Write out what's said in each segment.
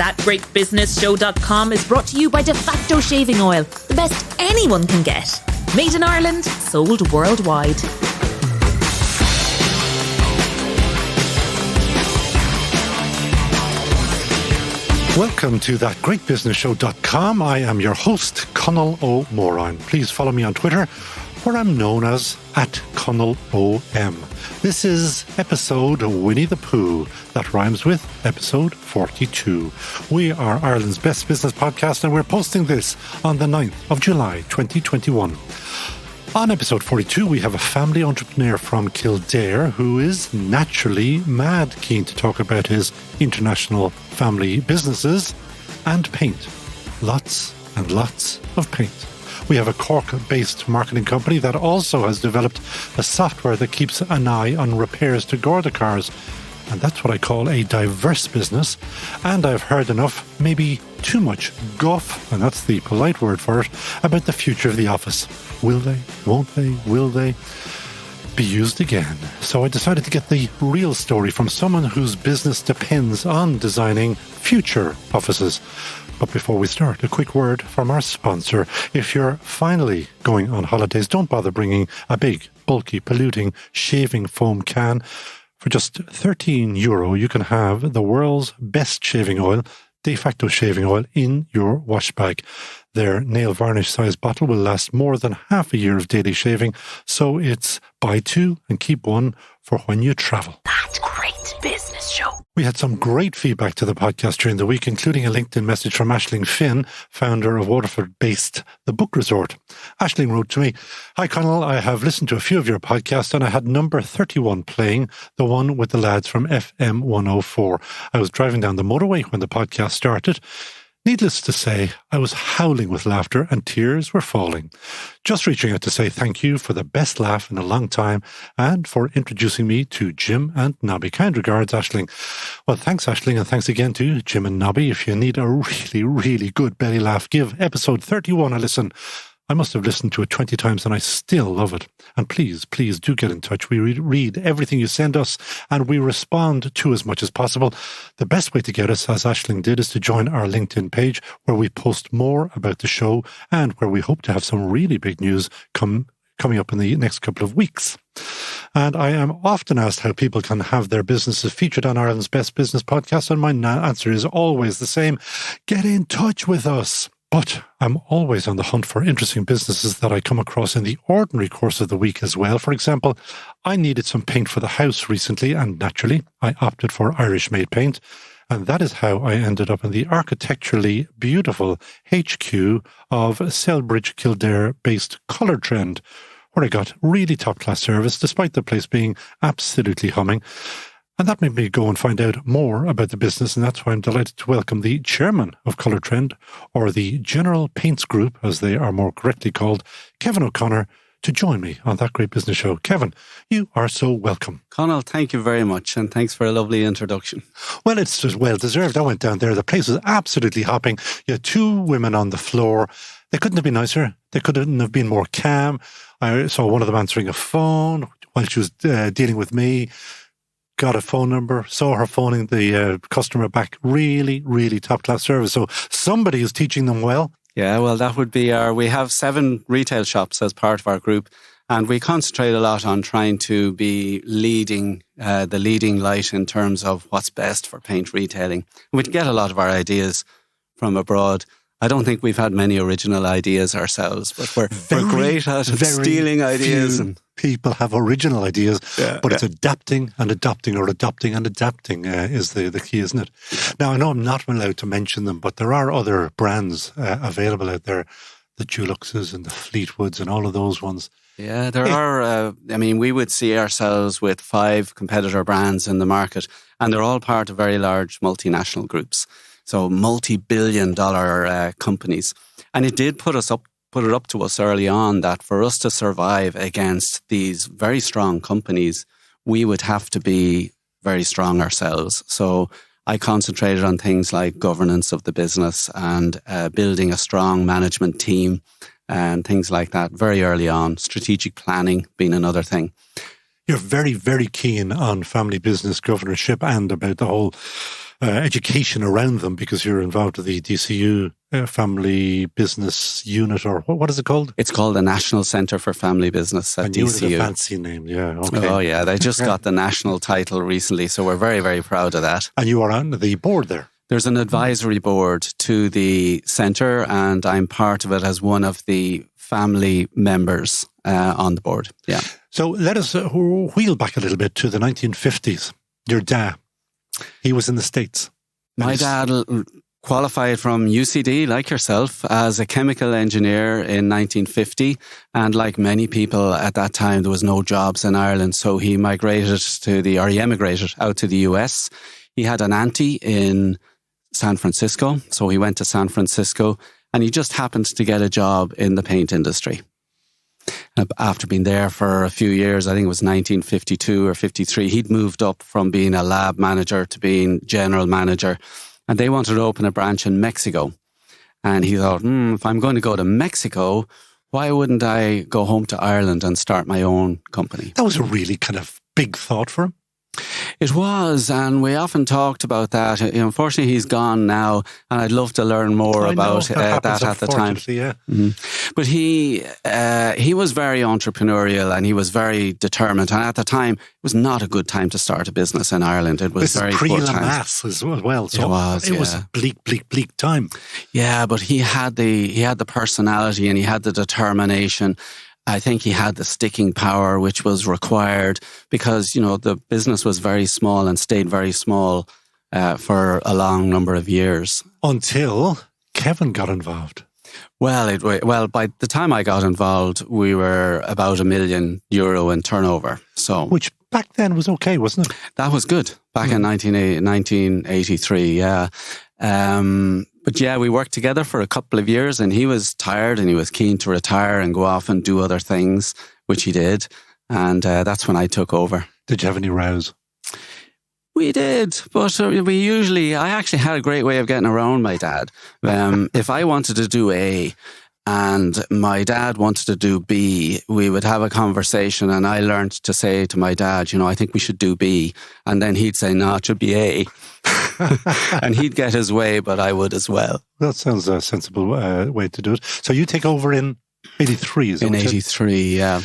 ThatGreatBusinessShow.com is brought to you by De Facto Shaving Oil, the best anyone can get. Made in Ireland, sold worldwide. Welcome to ThatGreatBusinessShow.com. I am your host, Conall O'Moran. Please follow me on Twitter, where I'm known as @ConnellOM. This is episode Winnie the Pooh. That rhymes with episode 42. We are Ireland's best business podcast, and we're posting this on the 9th of July 2021. On episode 42, we have a family entrepreneur from Kildare who is naturally mad keen to talk about his international family businesses and paint. Lots and lots of paint. We have a Cork-based marketing company that also has developed a software that keeps an eye on repairs to Garda cars. And that's what I call a diverse business. And I've heard enough, maybe too much guff, and that's the polite word for it, about the future of the office. Will they? Won't they? Will they be used again? So I decided to get the real story from someone whose business depends on designing future offices. But before we start, a quick word from our sponsor. If you're finally going on holidays, don't bother bringing a big, bulky, polluting shaving foam can. For just €13, you can have the world's best shaving oil, De Facto Shaving Oil, in your wash bag. Their nail varnish size bottle will last more than half a year of daily shaving, so it's buy two and keep one for when you travel. That Great Business Show. We had some great feedback to the podcast during the week, including a LinkedIn message from Aisling Finn, founder of Waterford-based The Book Resort. Aisling wrote to me, "Hi Conall, I have listened to a few of your podcasts and I had number 31 playing, the one with the lads from FM 104. I was driving down the motorway when the podcast started. Needless to say, I was howling with laughter and tears were falling. Just reaching out to say thank you for the best laugh in a long time and for introducing me to Jim and Nobby. Kind regards, Aisling." Well, thanks, Aisling, and thanks again to Jim and Nobby. If you need a really, really good belly laugh, give episode 31 a listen. I must have listened to it 20 times and I still love it. And please, please do get in touch. We read everything you send us and we respond to as much as possible. The best way to get us, as Aisling did, is to join our LinkedIn page where we post more about the show and where we hope to have some really big news coming up in the next couple of weeks. And I am often asked how people can have their businesses featured on Ireland's Best Business Podcast, and my answer is always the same: get in touch with us. But I'm always on the hunt for interesting businesses that I come across in the ordinary course of the week as well. For example, I needed some paint for the house recently, and naturally, I opted for Irish-made paint. And that is how I ended up in the architecturally beautiful HQ of Selbridge, Kildare-based Colourtrend, where I got really top-class service, despite the place being absolutely humming. And that made me go and find out more about the business, and that's why I'm delighted to welcome the chairman of Colourtrend, or the General Paints Group, as they are more correctly called, Kevin O'Connor, to join me on That Great Business Show. Kevin, you are so welcome. Conall, thank you very much, and thanks for a lovely introduction. Well, it's just well-deserved. I went down there. The place was absolutely hopping. You had two women on the floor. They couldn't have been nicer. They couldn't have been more calm. I saw one of them answering a phone while she was dealing with me. Got a phone number, saw her phoning the customer back. Really, really top-class service. So somebody is teaching them well. Yeah, well, that would be we have 7 retail shops as part of our group, and we concentrate a lot on trying to be the leading light in terms of what's best for paint retailing. We get a lot of our ideas from abroad. I don't think we've had many original ideas ourselves, but we're great at stealing ideas. And people have original ideas, but it's adapting and adopting, or adopting and adapting is the key, isn't it? Now, I know I'm not allowed to mention them, but there are other brands available out there, the Duluxes and the Fleetwoods and all of those ones. Yeah, there are. We would see ourselves with 5 competitor brands in the market, and they're all part of very large multinational groups. So multi-billion-dollar companies. And it did put it up to us early on that for us to survive against these very strong companies, we would have to be very strong ourselves. So I concentrated on things like governance of the business and building a strong management team and things like that very early on. Strategic planning being another thing. You're very, very keen on family business governorship and about the whole education around them because you're involved with the DCU Family Business Unit, or what is it called? It's called the National Centre for Family Business at and DCU. You a fancy name, yeah. Okay. Oh, yeah. They just got the national title recently, so we're very, very proud of that. And you are on the board there? There's an advisory board to the centre, and I'm part of it as one of the family members on the board. Yeah. So let us wheel back a little bit to the 1950s. Your dad, he was in the States. My dad qualified from UCD, like yourself, as a chemical engineer in 1950. And like many people at that time, there was no jobs in Ireland. So he emigrated out to the US. He had an auntie in San Francisco. So he went to San Francisco and he just happened to get a job in the paint industry. After being there for a few years, I think it was 1952 or 53, he'd moved up from being a lab manager to being general manager. And they wanted to open a branch in Mexico. And he thought, if I'm going to go to Mexico, why wouldn't I go home to Ireland and start my own company? That was a really kind of big thought for him. It was, and we often talked about that. Unfortunately, he's gone now, and I'd love to learn more about that at the time. Yeah. Mm-hmm. But he was very entrepreneurial and he was very determined. And at the time, it was not a good time to start a business in Ireland. It was very poor times. Pre-Lamass as well. So it was a bleak time. Yeah, but he had the personality and he had the determination. I think he had the sticking power which was required because, the business was very small and stayed very small for a long number of years. Until Kevin got involved. Well, by the time I got involved, we were about €1 million in turnover. So, which back then was okay, wasn't it? That was good. Back in 1983, yeah. But yeah, we worked together for a couple of years and he was tired and he was keen to retire and go off and do other things, which he did. And that's when I took over. Did you have any rows? We did, but I actually had a great way of getting around my dad. If I wanted to do A and my dad wanted to do B, we would have a conversation and I learned to say to my dad, I think we should do B. And then he'd say, no, it should be A. And he'd get his way, but I would as well. That sounds a sensible way to do it. So you take over in 83, is it? In 83, yeah.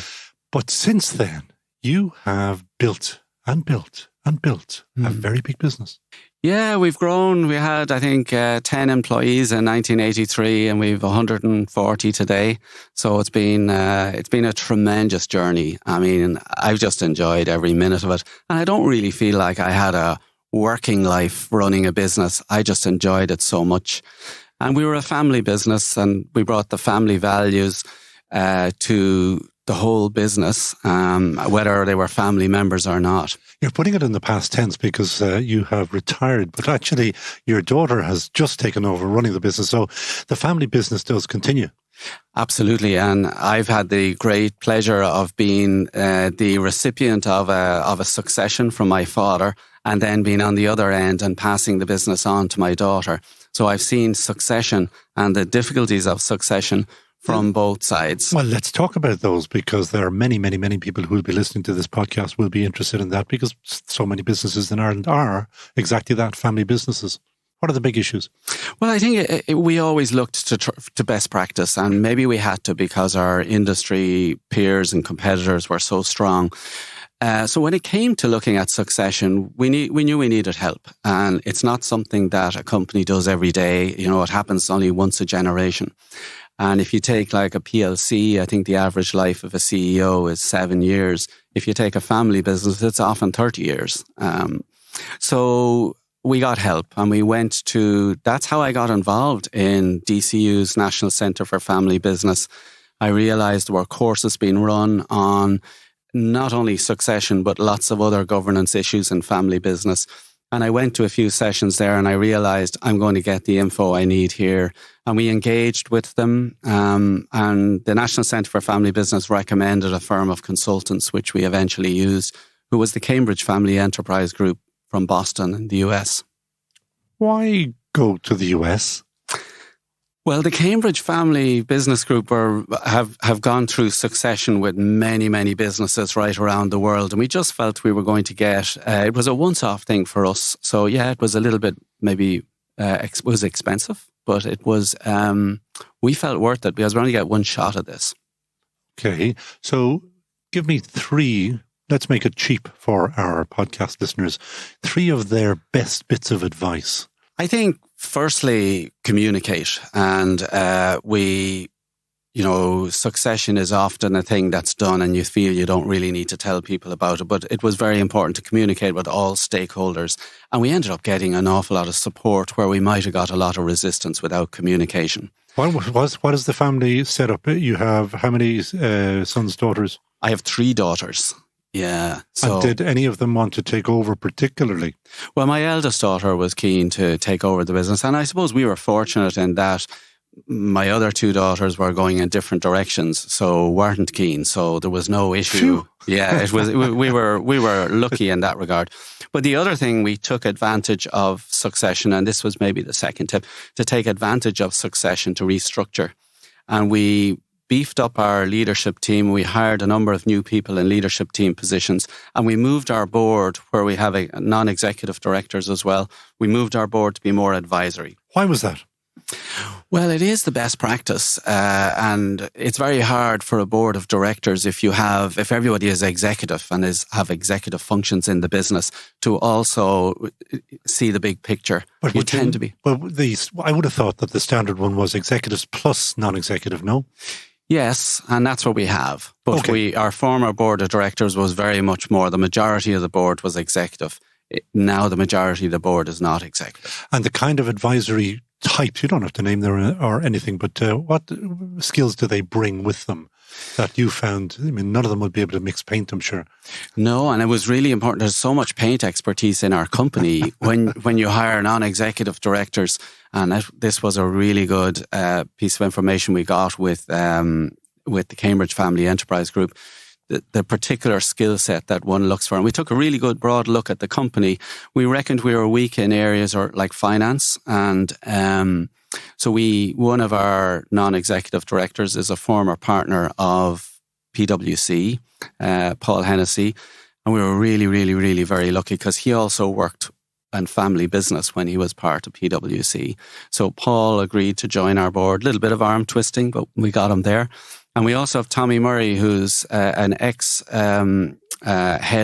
But since then, you have built and built and built a very big business. Yeah, we've grown. We had, I think, 10 employees in 1983 and we've 140 today. So it's been a tremendous journey. I mean, I've just enjoyed every minute of it. And I don't really feel like I had a working life running a business. I just enjoyed it so much. And we were a family business and we brought the family values to the whole business, whether they were family members or not. You're putting it in the past tense because you have retired, but actually your daughter has just taken over running the business. So the family business does continue. Absolutely. And I've had the great pleasure of being the recipient of a succession from my father and then being on the other end and passing the business on to my daughter. So I've seen succession and the difficulties of succession from both sides. Well, let's talk about those because there are many, many, many people who will be listening to this podcast will be interested in that because so many businesses in Ireland are exactly that, family businesses. What are the big issues? Well, I think we always looked to best practice and maybe we had to because our industry peers and competitors were so strong. So when it came to looking at succession, we knew we needed help. And it's not something that a company does every day. It happens only once a generation. And if you take like a PLC, I think the average life of a CEO is 7 years. If you take a family business, it's often 30 years. So we got help and we went that's how I got involved in DCU's National Centre for Family Business. I realised there were courses being run on not only succession, but lots of other governance issues in family business. And I went to a few sessions there and I realised I'm going to get the info I need here. And we engaged with them. And the National Centre for Family Business recommended a firm of consultants, which we eventually used, who was the Cambridge Family Enterprise Group from Boston in the US. Why go to the US? Well, the Cambridge Family Business Group have gone through succession with many, many businesses right around the world. And we just felt we were going to get, it was a once-off thing for us. So yeah, it was a little bit maybe was expensive, but it was, we felt worth it because we only get one shot at this. Okay, so give me three, let's make it cheap for our podcast listeners, three of their best bits of advice. I think, firstly, communicate. And succession is often a thing that's done and you feel you don't really need to tell people about it. But it was very important to communicate with all stakeholders. And we ended up getting an awful lot of support where we might have got a lot of resistance without communication. What is the family set up? You have how many sons, daughters? I have 3 daughters. Yeah. So, and did any of them want to take over particularly? Well, my eldest daughter was keen to take over the business. And I suppose we were fortunate in that my other 2 daughters were going in different directions, so weren't keen. So there was no issue. Phew. Yeah, it was. We were lucky in that regard. But the other thing, we took advantage of succession, and this was maybe the second tip, to take advantage of succession to restructure. And we beefed up our leadership team. We hired a number of new people in leadership team positions, and we moved our board, where we have non-executive directors as well. We moved our board to be more advisory. Why was that? Well, it is the best practice, and it's very hard for a board of directors if everybody is executive and have executive functions in the business to also see the big picture. But you tend to be. Well, I would have thought that the standard one was executives plus non-executive. No. Yes, and that's what we have. But okay. Our former board of directors was very much more. The majority of the board was executive. Now the majority of the board is not executive. And the kind of advisory types, you don't have to name them or anything, but what skills do they bring with them that you found? I mean, none of them would be able to mix paint, I'm sure. No, and it was really important. There's so much paint expertise in our company when you hire non-executive directors, and this was a really good piece of information we got with the Cambridge Family Enterprise Group. The particular skill set that one looks for. And we took a really good broad look at the company. We reckoned we were weak in areas like finance. And so one of our non-executive directors is a former partner of PwC, Paul Hennessy. And we were really, really, really very lucky because he also worked in family business when he was part of PwC. So Paul agreed to join our board. A little bit of arm twisting, but we got him there. And we also have Tommy Murray, who's an ex-head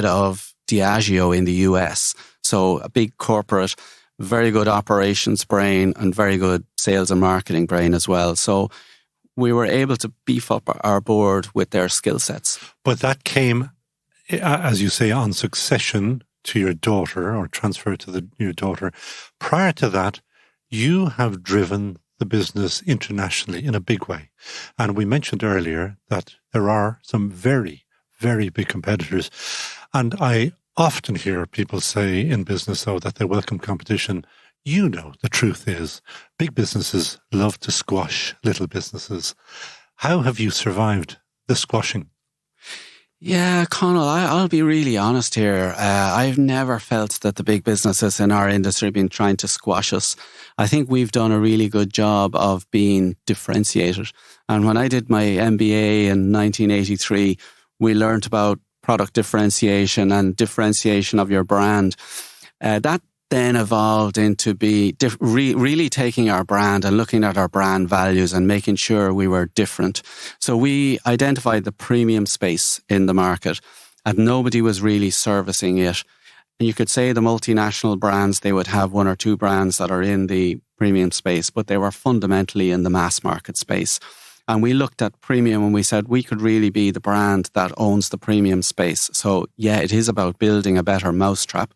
of Diageo in the US. So a big corporate, very good operations brain and very good sales and marketing brain as well. So we were able to beef up our board with their skill sets. But that came, as you say, on succession to your daughter or transfer to your daughter. Prior to that, you have driven the business internationally in a big way. And we mentioned earlier that there are some very, very big competitors. And I often hear people say in business, though, that they welcome competition. You know, the truth is, big businesses love to squash little businesses. How have you survived the squashing? Yeah, Conal, I'll be really honest here. I've never felt that the big businesses in our industry have been trying to squash us. I think we've done a really good job of being differentiated. And when I did my MBA in 1983, we learned about product differentiation and differentiation of your brand. That then evolved into really taking our brand and looking at our brand values and making sure we were different. So we identified the premium space in the market and nobody was really servicing it. And you could say the multinational brands, they would have 1 or 2 brands that are in the premium space, but they were fundamentally in the mass market space. And we looked at premium and we said we could really be the brand that owns the premium space. So yeah, it is about building a better mousetrap.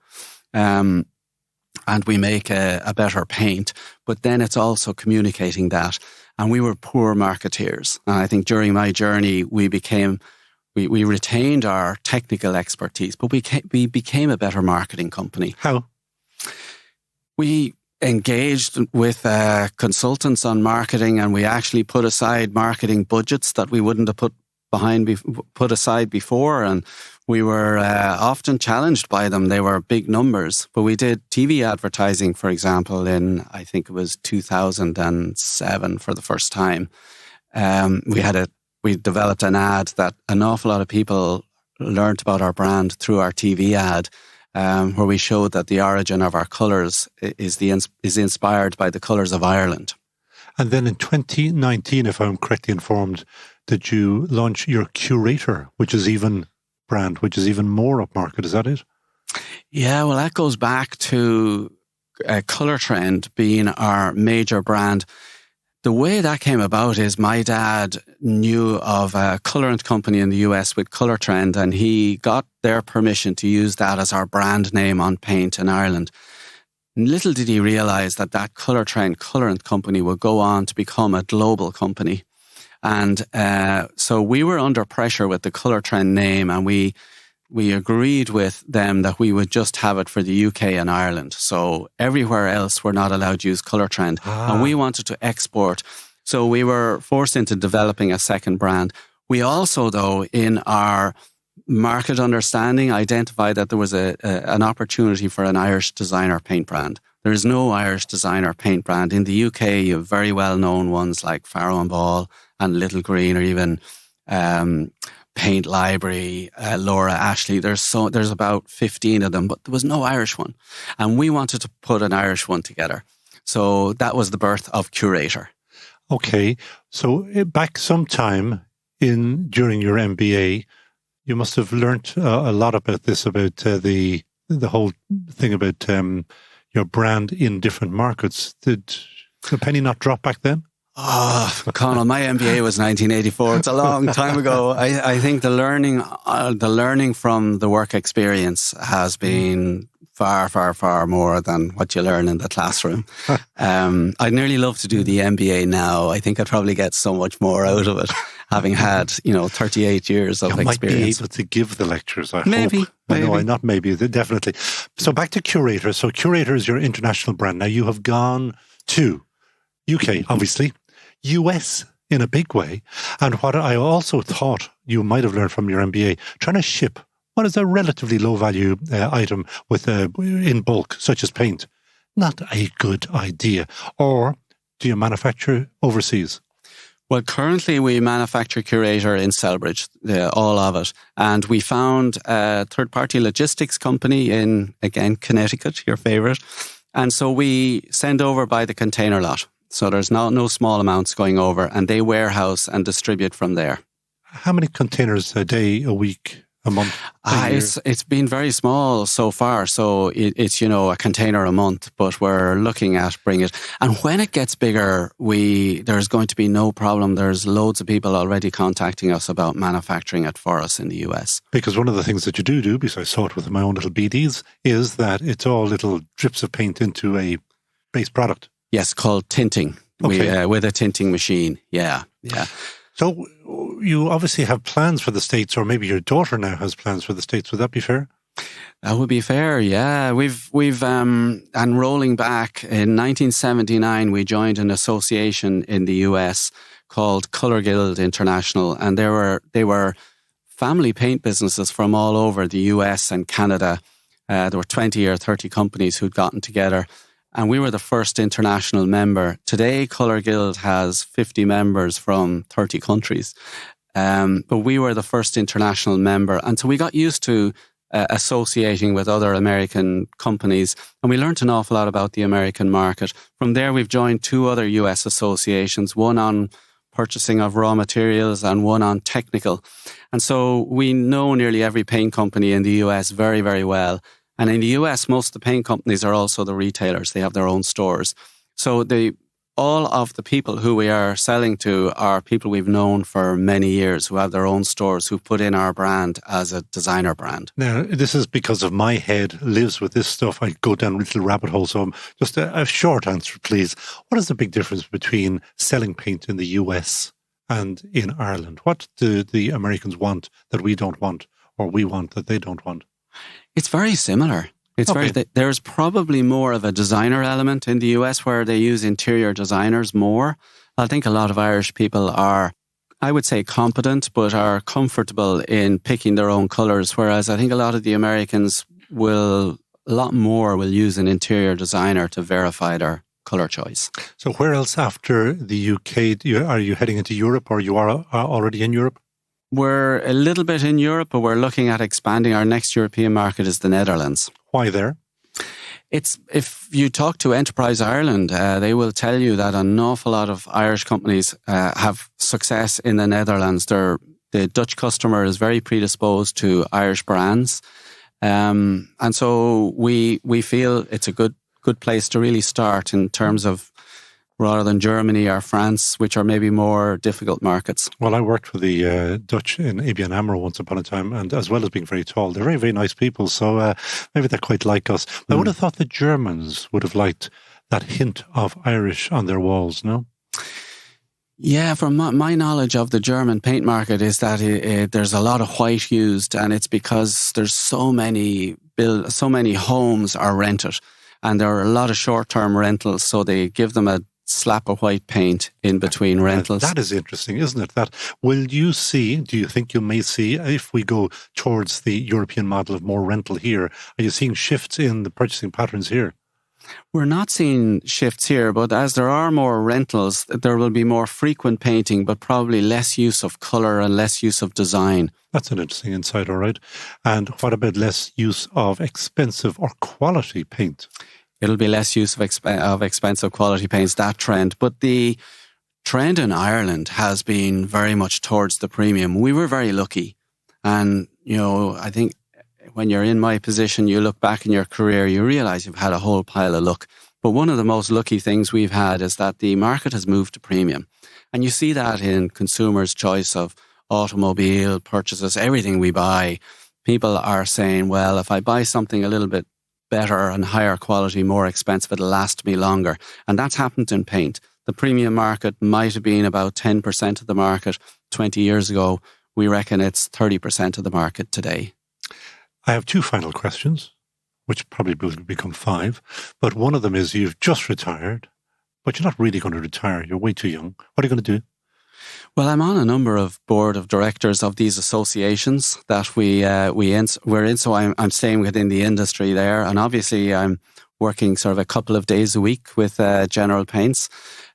And we make a better paint, but then it's also communicating that. And we were poor marketeers. And I think during my journey, we retained our technical expertise, but we became a better marketing company. How? We engaged with consultants on marketing, and we actually put aside marketing budgets that we wouldn't have put aside before, and we were often challenged by them. They were big numbers, but we did TV advertising, for example, in I think it was 2007 for the first time. We developed an ad that an awful lot of people learned about our brand through our TV ad. where we showed that the origin of our colours is inspired by the colours of Ireland. And then in 2019, if I'm correctly informed, did you launch your Curator, which is even more upmarket. Is that it? Yeah, well, that goes back to Colourtrend being our major brand. The way that came about is my dad knew of a colorant company in the US with Colourtrend, and he got their permission to use that as our brand name on paint in Ireland. Little did he realise that Colourtrend colorant company would go on to become a global company. And so we were under pressure with the Colourtrend name, and we agreed with them that we would just have it for the UK and Ireland. So everywhere else we're not allowed to use Colourtrend. And we wanted to export. So we were forced into developing a second brand. We also, though, in our market understanding, identified that there was an opportunity for an Irish designer paint brand. There is no Irish designer paint brand. In the UK, you have very well-known ones like Farrow and Ball and Little Green, or even Paint Library, Laura Ashley. There's about 15 of them, but there was no Irish one. And we wanted to put an Irish one together. So that was the birth of Curator. Okay. So back sometime during your MBA, you must have learnt a lot about this, about the whole thing about your brand in different markets. Did the penny not drop back then? Oh, Conal, my MBA was 1984. It's a long time ago. I think the learning from the work experience has been far, far, far more than what you learn in the classroom. I'd nearly love to do the MBA now. I think I'd probably get so much more out of it, having had 38 years of experience. You might be able to give the lectures, I maybe, hope. Maybe. No, not maybe, definitely. So back to Curator. So Curator is your international brand. Now you have gone to UK, obviously, US in a big way. And what I also thought you might have learned from your MBA, trying to ship what is a relatively low value item in bulk, such as paint, not a good idea. Or do you manufacture overseas? Well, currently we manufacture Curator in Selbridge, all of it. And we found a third-party logistics company in, again, Connecticut, your favourite. And so we send over by the container lot. So there's no small amounts going over, and they warehouse and distribute from there. How many containers a day, a week, a month? It's been very small so far. So it's a container a month, but we're looking at bringing it. And when it gets bigger, there's going to be no problem. There's loads of people already contacting us about manufacturing it for us in the US. Because one of the things that you do, because I saw it with my own little BDs, is that it's all little drips of paint into a base product. Yes, called tinting. Okay. With a tinting machine. Yeah. So you obviously have plans for the States, or maybe your daughter now has plans for the States. Would that be fair? That would be fair, yeah. We've and rolling back, in 1979, we joined an association in the US called Colour Guild International, and they were family paint businesses from all over the US and Canada. There were 20 or 30 companies who'd gotten together. And we were the first international member. Today, Colour Guild has 50 members from 30 countries. But we were the first international member. And so we got used to associating with other American companies. And we learned an awful lot about the American market. From there, we've joined 2 other US associations, one on purchasing of raw materials and one on technical. And so we know nearly every paint company in the US very, very well. And in the US, most of the paint companies are also the retailers. They have their own stores. So all of the people who we are selling to are people we've known for many years, who have their own stores, who put in our brand as a designer brand. Now, this is because of my head lives with this stuff. I go down little rabbit holes. So just a short answer, please. What is the big difference between selling paint in the US and in Ireland? What do the Americans want that we don't want, or we want that they don't want? It's very similar. There's probably more of a designer element in the US where they use interior designers more. I think a lot of Irish people are, I would say, competent, but are comfortable in picking their own colours, whereas I think a lot of the Americans will use an interior designer to verify their colour choice. So where else after the UK are you heading into Europe, or you are already in Europe? We're a little bit in Europe, but we're looking at expanding. Our next European market is the Netherlands. Why there? If you talk to Enterprise Ireland, they will tell you that an awful lot of Irish companies have success in the Netherlands. The Dutch customer is very predisposed to Irish brands. And so we feel it's a good place to really start in terms of, rather than Germany or France, which are maybe more difficult markets. Well, I worked with the Dutch in ABN AMRO once upon a time, and as well as being very tall, they're very, very nice people. So maybe they're quite like us. I would have thought the Germans would have liked that hint of Irish on their walls, no? Yeah, from my knowledge of the German paint market is that there's a lot of white used, and it's because there's so many homes are rented, and there are a lot of short-term rentals, so they give them a slap of white paint in between rentals. That is interesting, isn't it? Do you think you may see, if we go towards the European model of more rental here, are you seeing shifts in the purchasing patterns here? We're not seeing shifts here, but as there are more rentals, there will be more frequent painting, but probably less use of colour and less use of design. That's an interesting insight, all right. And what about less use of expensive or quality paint? It'll be less use of expensive quality paints, that trend. But the trend in Ireland has been very much towards the premium. We were very lucky. And, I think when you're in my position, you look back in your career, you realise you've had a whole pile of luck. But one of the most lucky things we've had is that the market has moved to premium. And you see that in consumers' choice of automobile purchases, everything we buy. People are saying, well, if I buy something a little bit better and higher quality, more expensive, it'll last me longer. And that's happened in paint. The premium market might have been about 10% of the market 20 years ago. We reckon it's 30% of the market today. I have two final questions, which probably will become 5. But one of them is, you've just retired, but you're not really going to retire. You're way too young. What are you going to do? Well, I'm on a number of board of directors of these associations that we're in. So I'm staying within the industry there. And obviously I'm working sort of a couple of days a week with General Paints.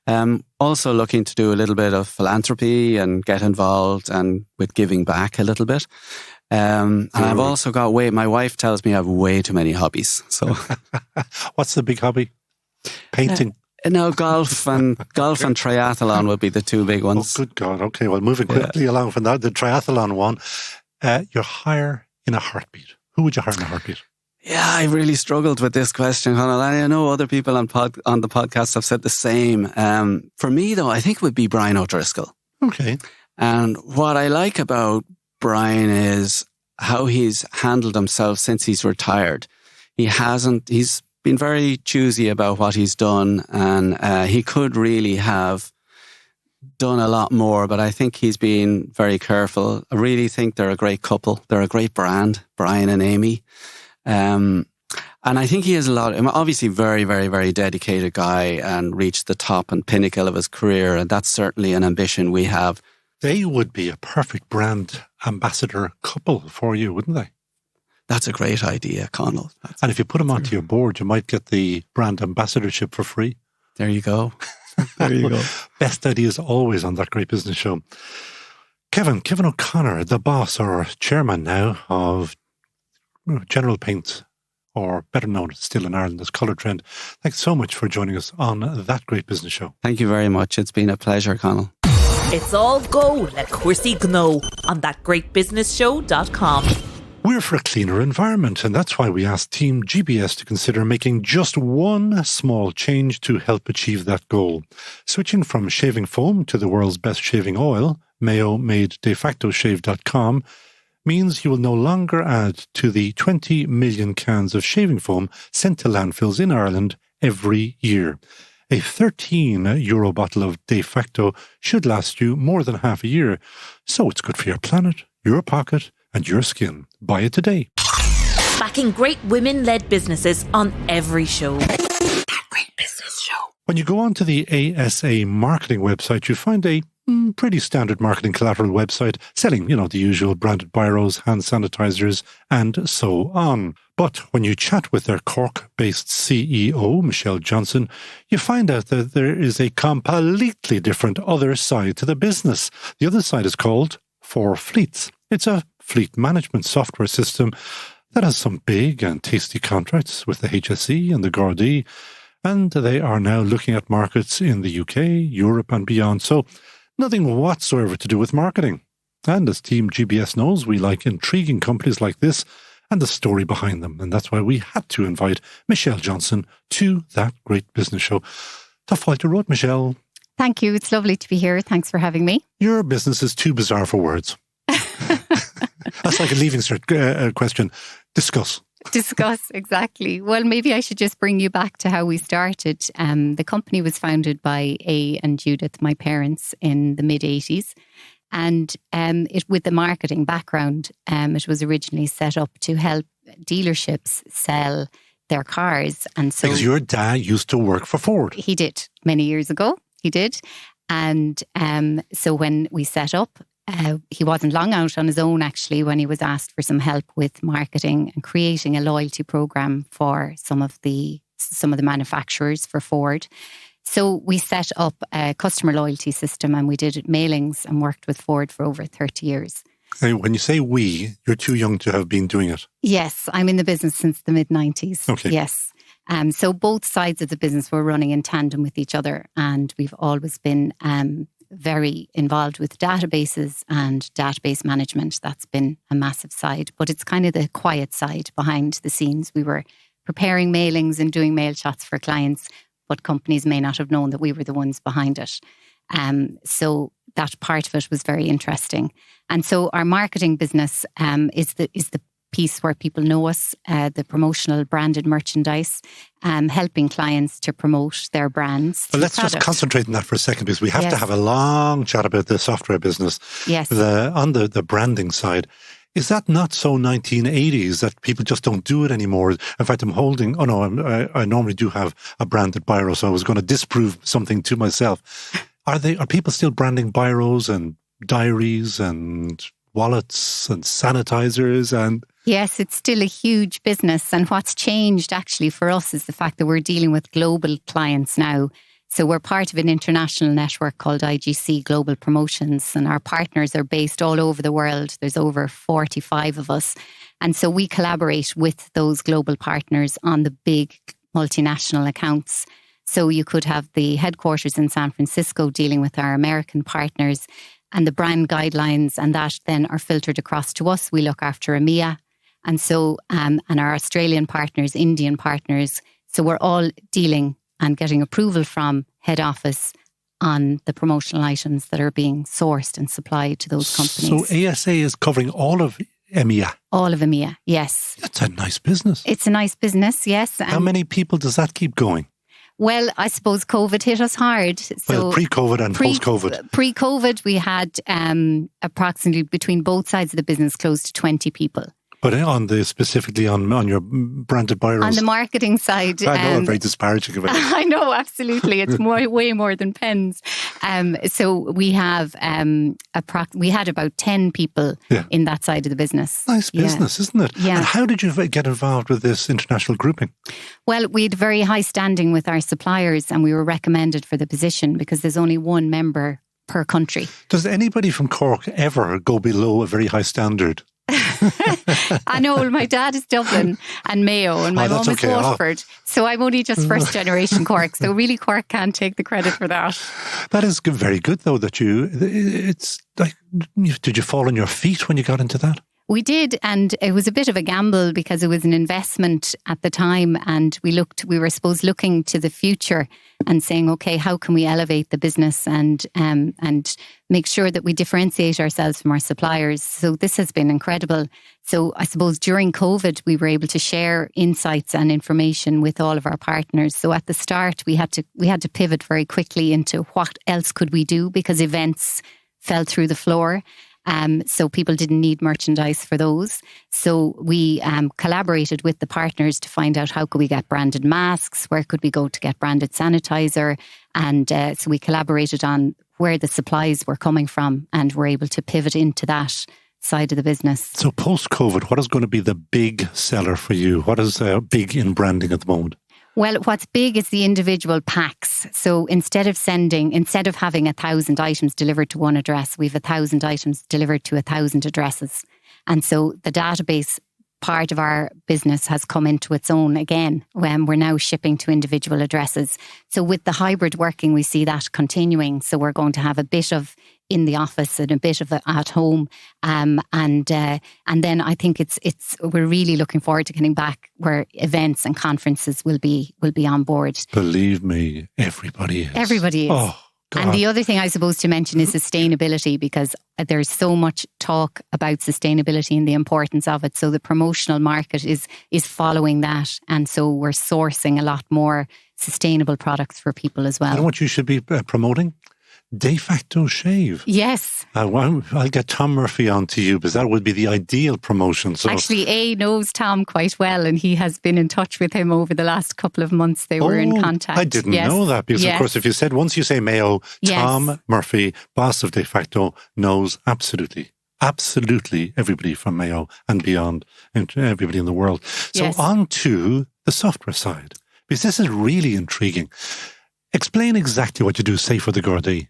Also looking to do a little bit of philanthropy and get involved and with giving back a little bit. And I've also got my wife tells me I have way too many hobbies. So what's the big hobby? Painting? No, golf and triathlon would be the two big ones. Oh, good God. Okay, well, moving quickly along from that, the triathlon one, you're hire in a heartbeat. Who would you hire in a heartbeat? Yeah, I really struggled with this question, Conal. I know other people on the podcast have said the same. For me, though, I think it would be Brian O'Driscoll. Okay. And what I like about Brian is how he's handled himself since he's retired. He's been very choosy about what he's done, and he could really have done a lot more, but I think he's been very careful. I really think they're a great couple. They're a great brand, Brian and Amy. And I think he has obviously very, very, very dedicated guy and reached the top and pinnacle of his career, and that's certainly an ambition we have. They would be a perfect brand ambassador couple for you, wouldn't they? That's a great idea, Conal. And if you put them onto your board, you might get the brand ambassadorship for free. There you go. There you go. Best ideas always on That Great Business Show. Kevin O'Connor, the boss or chairman now of General Paints, or better known still in Ireland as Colourtrend. Thanks so much for joining us on That Great Business Show. Thank you very much. It's been a pleasure, Conal. It's all go, le cuirsaí gno on thatgreatbusinessshow.com. We're for a cleaner environment, and that's why we asked Team GBS to consider making just one small change to help achieve that goal. Switching from shaving foam to the world's best shaving oil, Mayo made defactoshave.com, means you will no longer add to the 20 million cans of shaving foam sent to landfills in Ireland every year. A €13 bottle of De Facto should last you more than half a year, so it's good for your planet, your pocket, and your skin. Buy it today. Backing great women-led businesses on every show. That Great Business Show. When you go onto the ASA marketing website, you find a pretty standard marketing collateral website selling, the usual branded biros, hand sanitizers, and so on. But when you chat with their Cork-based CEO, Michelle Johnson, you find out that there is a completely different other side to the business. The other side is called For Fleets. It's a fleet management software system that has some big and tasty contracts with the HSE and the Gardaí, and they are now looking at markets in the UK, Europe and beyond. So nothing whatsoever to do with marketing. And as Team GBS knows, we like intriguing companies like this and the story behind them. And that's why we had to invite Michelle Johnson to that great business show. Tough fight to road, Michelle. Thank you. It's lovely to be here. Thanks for having me. Your business is too bizarre for words. That's like a leaving cert question. Discuss. Discuss, exactly. Well, maybe I should just bring you back to how we started. The company was founded by A and Judith, my parents, in the mid-80s. And with the marketing background, it was originally set up to help dealerships sell their cars. And so, because your dad used to work for Ford. He did, many years ago, he did. And so when we set up, he wasn't long out on his own, actually, when he was asked for some help with marketing and creating a loyalty program for some of the manufacturers for Ford. So we set up a customer loyalty system and we did mailings and worked with Ford for over 30 years. When you say we, you're too young to have been doing it. Yes, I'm in the business since the mid-90s. Okay. Yes. So both sides of the business were running in tandem with each other, and we've always been very involved with databases and database management. That's been a massive side, but it's kind of the quiet side behind the scenes. We were preparing mailings and doing mail shots for clients, but companies may not have known that we were the ones behind it. So that part of it was very interesting. And so our marketing business is the piece where people know us, the promotional branded merchandise, helping clients to promote their brands. Well, let's just concentrate on that for a second, because we have to have a long chat about the software business. Yes. On the branding side. Is that not so 1980s that people just don't do it anymore? In fact, I'm holding, I normally do have a branded biro, so I was going to disprove something to myself. Are people still branding biros and diaries and wallets and sanitizers and... Yes, it's still a huge business. And what's changed actually for us is the fact that we're dealing with global clients now. So we're part of an international network called IGC Global Promotions, and our partners are based all over the world. There's over 45 of us. And so we collaborate with those global partners on the big multinational accounts. So you could have the headquarters in San Francisco dealing with our American partners, and the brand guidelines and that then are filtered across to us. We look after EMEA. And so, and our Australian partners, Indian partners. So we're all dealing and getting approval from head office on the promotional items that are being sourced and supplied to those companies. So ASA is covering all of EMEA? All of EMEA, yes. That's a nice business. It's a nice business, yes. How many people does that keep going? Well, I suppose COVID hit us hard. So pre-COVID and post-COVID. Pre-COVID, we had approximately between both sides of the business close to 20 people. But specifically on your branded biros? On the marketing side. I know I'm very disparaging about it. I know, absolutely. It's way more than pens. So we have, we had about 10 people in that side of the business. Nice business, isn't it? Yeah. And how did you get involved with this international grouping? Well, we had very high standing with our suppliers, and we were recommended for the position because there's only one member per country. Does anybody from Cork ever go below a very high standard? I know, my dad is Dublin and Mayo, and my mum is Waterford. So I'm only just first generation Cork. So really Cork can't take the credit for that. That is very good though, that it's like, did you fall on your feet when you got into that? We did, and it was a bit of a gamble because it was an investment at the time, and we were looking to the future and saying, okay, how can we elevate the business and make sure that we differentiate ourselves from our suppliers? So this has been incredible. So I suppose during COVID, we were able to share insights and information with all of our partners. So at the start, we had to pivot very quickly into what else could we do, because events fell through the floor. So people didn't need merchandise for those. So we collaborated with the partners to find out how could we get branded masks, where could we go to get branded sanitizer. And so we collaborated on where the supplies were coming from and were able to pivot into that side of the business. So post-COVID, what is going to be the big seller for you? What is big in branding at the moment? Well, what's big is the individual packs. So instead of having 1,000 items delivered to one address, we've 1,000 items delivered to 1,000 addresses. And so the database part of our business has come into its own again when we're now shipping to individual addresses. So with the hybrid working, we see that continuing. So we're going to have a bit of in the office and a bit of at home, and then I think we're really looking forward to getting back where events and conferences will be on board. Believe me, everybody is. Everybody is. Oh, God. And the other thing I suppose to mention is sustainability, because there's so much talk about sustainability and the importance of it. So the promotional market is following that, and so we're sourcing a lot more sustainable products for people as well. You know what you should be promoting? De facto shave. Yes. I'll get Tom Murphy on to you, because that would be the ideal promotion. So actually, A knows Tom quite well, and he has been in touch with him over the last couple of months. They were in contact. I didn't know that, because of course, if you said, once you say Mayo, Tom Murphy, boss of De facto, knows absolutely everybody from Mayo and beyond, and everybody in the world. So on to the software side, because this is really intriguing. Explain exactly what you do, say, for the Gardaí.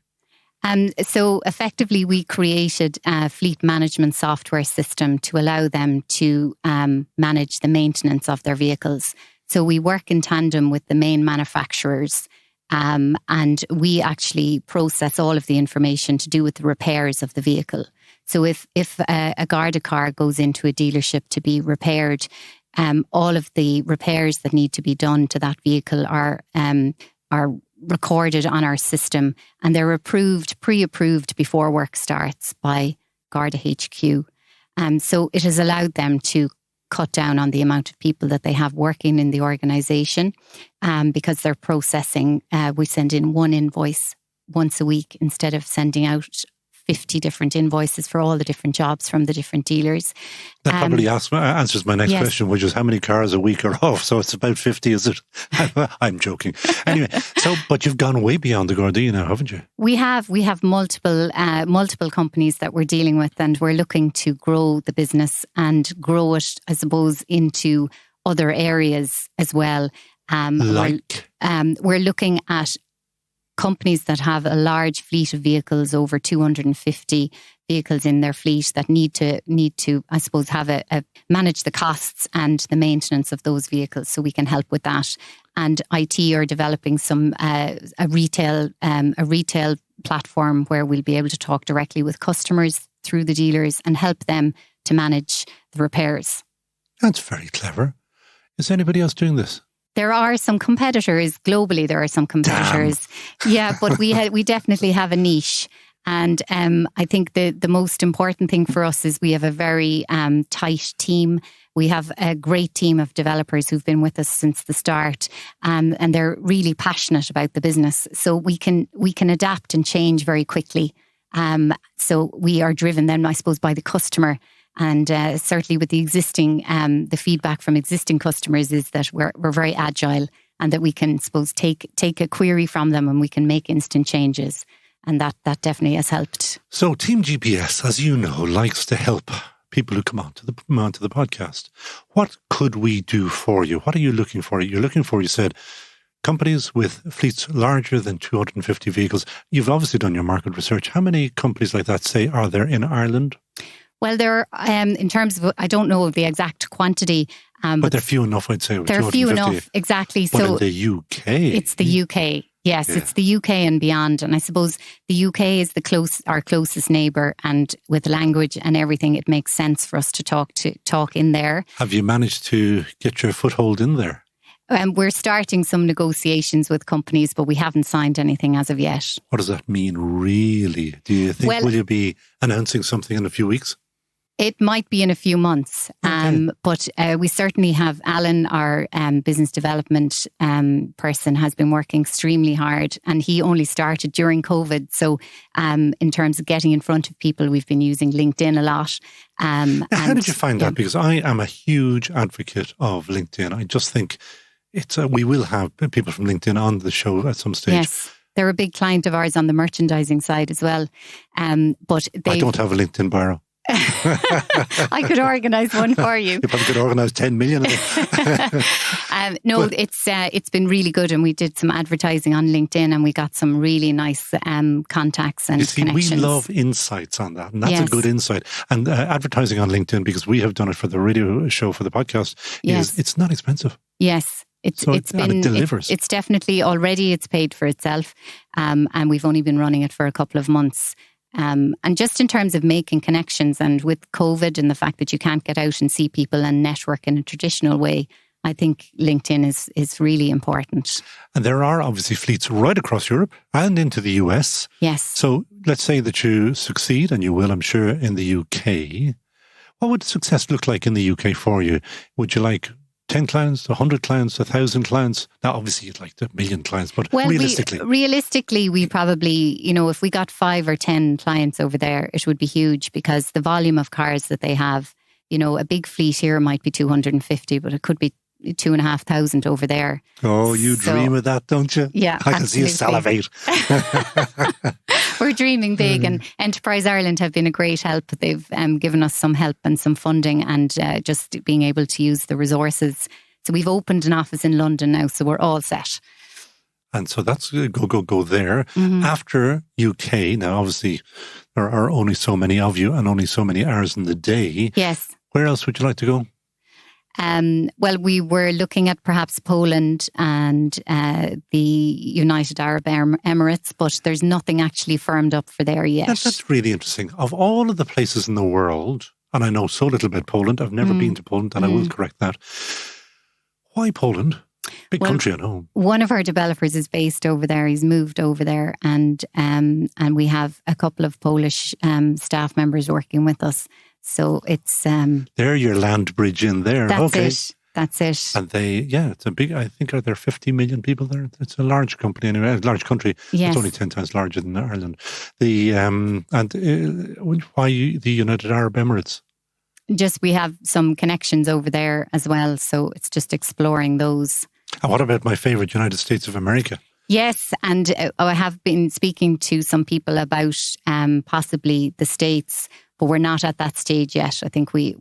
So effectively, we created a fleet management software system to allow them to manage the maintenance of their vehicles. So we work in tandem with the main manufacturers, and we actually process all of the information to do with the repairs of the vehicle. So if a Garda car goes into a dealership to be repaired, all of the repairs that need to be done to that vehicle are recorded on our system, and they're pre-approved before work starts by Garda HQ. So it has allowed them to cut down on the amount of people that they have working in the organisation, because they're processing, we send in one invoice once a week instead of sending out 50 different invoices for all the different jobs from the different dealers. That probably answers my next question, which is how many cars a week are off? So it's about 50, is it? I'm joking. Anyway, but you've gone way beyond the Gardaí now, haven't you? We have multiple companies that we're dealing with, and we're looking to grow the business and grow it, I suppose, into other areas as well. We're looking at companies that have a large fleet of vehicles, over 250 vehicles in their fleet, that need to I suppose have manage the costs and the maintenance of those vehicles, so we can help with that. And IT are developing a retail platform where we'll be able to talk directly with customers through the dealers and help them to manage the repairs. That's very clever. Is anybody else doing this? There are some competitors globally. There are some competitors, but we definitely have a niche. And I think the most important thing for us is we have a very tight team. We have a great team of developers who've been with us since the start, and they're really passionate about the business. So we can adapt and change very quickly. So we are driven then, I suppose, by the customer. And certainly with the existing, the feedback from existing customers is that we're very agile, and that we can, suppose, take a query from them and we can make instant changes. And that definitely has helped. So Team GPS, as you know, likes to help people who come onto the podcast. What could we do for you? What are you looking for? You said, companies with fleets larger than 250 vehicles. You've obviously done your market research. How many companies like that, say, are there in Ireland? Well, there are, in terms of, I don't know the exact quantity. But they're few enough, I'd say. They're few enough, exactly. But in the UK? It's the UK. Yes, it's the UK and beyond. And I suppose the UK is our closest neighbour, and with language and everything, it makes sense for us to talk in there. Have you managed to get your foothold in there? We're starting some negotiations with companies, but we haven't signed anything as of yet. What does that mean, really? Do you think, will you be announcing something in a few weeks? It might be in a few months, but we certainly have Alan, our business development person, has been working extremely hard, and he only started during COVID. So in terms of getting in front of people, we've been using LinkedIn a lot. How did you find that? Because I am a huge advocate of LinkedIn. I just think we will have people from LinkedIn on the show at some stage. Yes. They're a big client of ours on the merchandising side as well. But I don't have a LinkedIn bio. I could organise one for you. You probably could organise 10 million of them. No, it's been really good, and we did some advertising on LinkedIn, and we got some really nice contacts and connections. We love insights on that, and that's Yes. a good insight. And advertising on LinkedIn, because we have done it for the radio show for the podcast, Yes. it's not expensive. Yes. It delivers. It's definitely already it's paid for itself, and we've only been running it for a couple of months. And just in terms of making connections, and with COVID and the fact that you can't get out and see people and network in a traditional way, I think LinkedIn is really important. And there are obviously fleets right across Europe and into the US. Yes. So let's say that you succeed, and you will, I'm sure, in the UK. What would success look like in the UK for you? Would you like 10 clients, 100 clients, 1,000 clients? Now, obviously, you'd like 1,000,000 clients, but realistically. Realistically, we probably, if we got 5 or 10 clients over there, it would be huge, because the volume of cars that they have, a big fleet here might be 250, but it could be 2,500 over there. Oh, you dream of that, don't you? Yeah, I can see you salivate. We're dreaming big, and Enterprise Ireland have been a great help. They've given us some help and some funding, and just being able to use the resources. So we've opened an office in London now, so we're all set. And so that's go there. Mm-hmm. After UK, now obviously there are only so many of you and only so many hours in the day. Yes. Where else would you like to go? Well, we were looking at perhaps Poland and the United Arab Emirates, but there's nothing actually firmed up for there yet. That's really interesting. Of all of the places in the world, and I know so little about Poland, I've never been to Poland, and I will correct that. Why Poland? Big country at home. One of our developers is based over there. He's moved over there, and we have a couple of Polish staff members working with us. So it's they're your land bridge in there. That's it. And it's a big. I think are there 50 million people there? It's a large company anyway. A large country. Yes. It's only 10 times larger than Ireland. Why the United Arab Emirates? Just we have some connections over there as well, so it's just exploring those. And what about my favourite, United States of America? Yes, and I have been speaking to some people about possibly the States, but we're not at that stage yet. I think we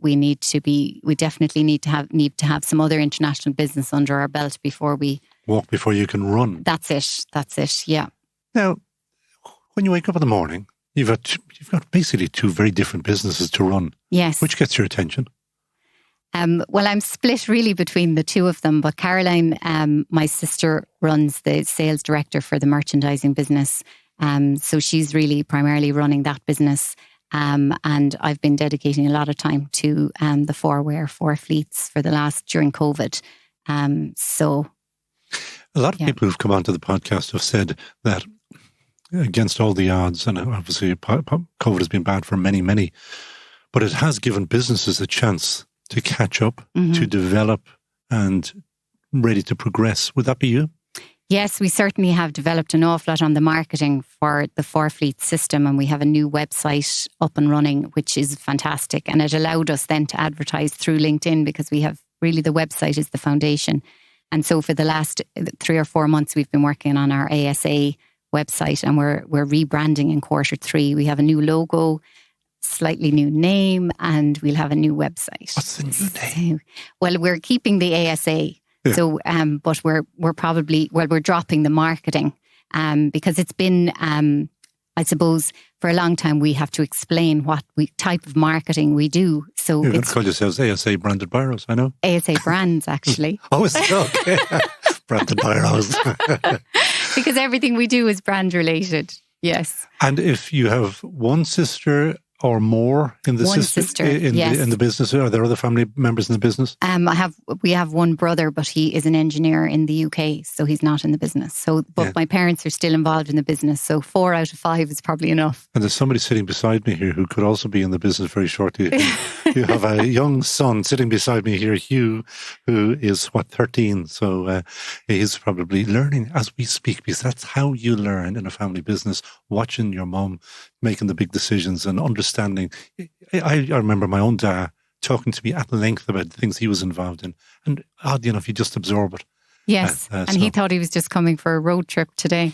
definitely need to have some other international business under our belt before we walk before you can run. That's it. Yeah. Now, when you wake up in the morning, you've got basically 2 very different businesses to run. Yes. Which gets your attention? Well, I'm split really between the 2 of them, but Caroline, my sister, runs the sales director for the merchandising business. So she's really primarily running that business. And I've been dedicating a lot of time to the 4 fleets during COVID. A lot of people who've come onto the podcast have said that against all the odds, and obviously COVID has been bad for many, many, but it has given businesses a chance to catch up, to develop, and ready to progress. Would that be you? Yes, we certainly have developed an awful lot on the marketing for the 4-fleet system, and we have a new website up and running, which is fantastic. And it allowed us then to advertise through LinkedIn, because we have really the website is the foundation. And so for the last 3 or 4 months, we've been working on our ASA website, and we're rebranding in Q3. We have a new logo, slightly new name, and we'll have a new website. What's the new name? Well, we're keeping the ASA. Yeah. So, but we're probably we're dropping the marketing because it's been, I suppose, for a long time we have to explain what type of marketing we do. So you're going to call yourselves ASA branded biros, I know. ASA brands, actually. Oh, is it? Okay. Branded biros. Because everything we do is brand related. Yes. And if you have one sister or more in the in the business, are there other family members in the business? We have one brother, but he is an engineer in the UK, so he's not in the business. So, but my parents are still involved in the business. So 4 out of 5 is probably enough. And there's somebody sitting beside me here who could also be in the business very shortly. You have a young son sitting beside me here, Hugh, who is 13. So he's probably learning as we speak, because that's how you learn in a family business, watching your mum making the big decisions and understanding. I remember my own dad talking to me at length about the things he was involved in. And oddly enough, you just absorb it. Yes, he thought he was just coming for a road trip today.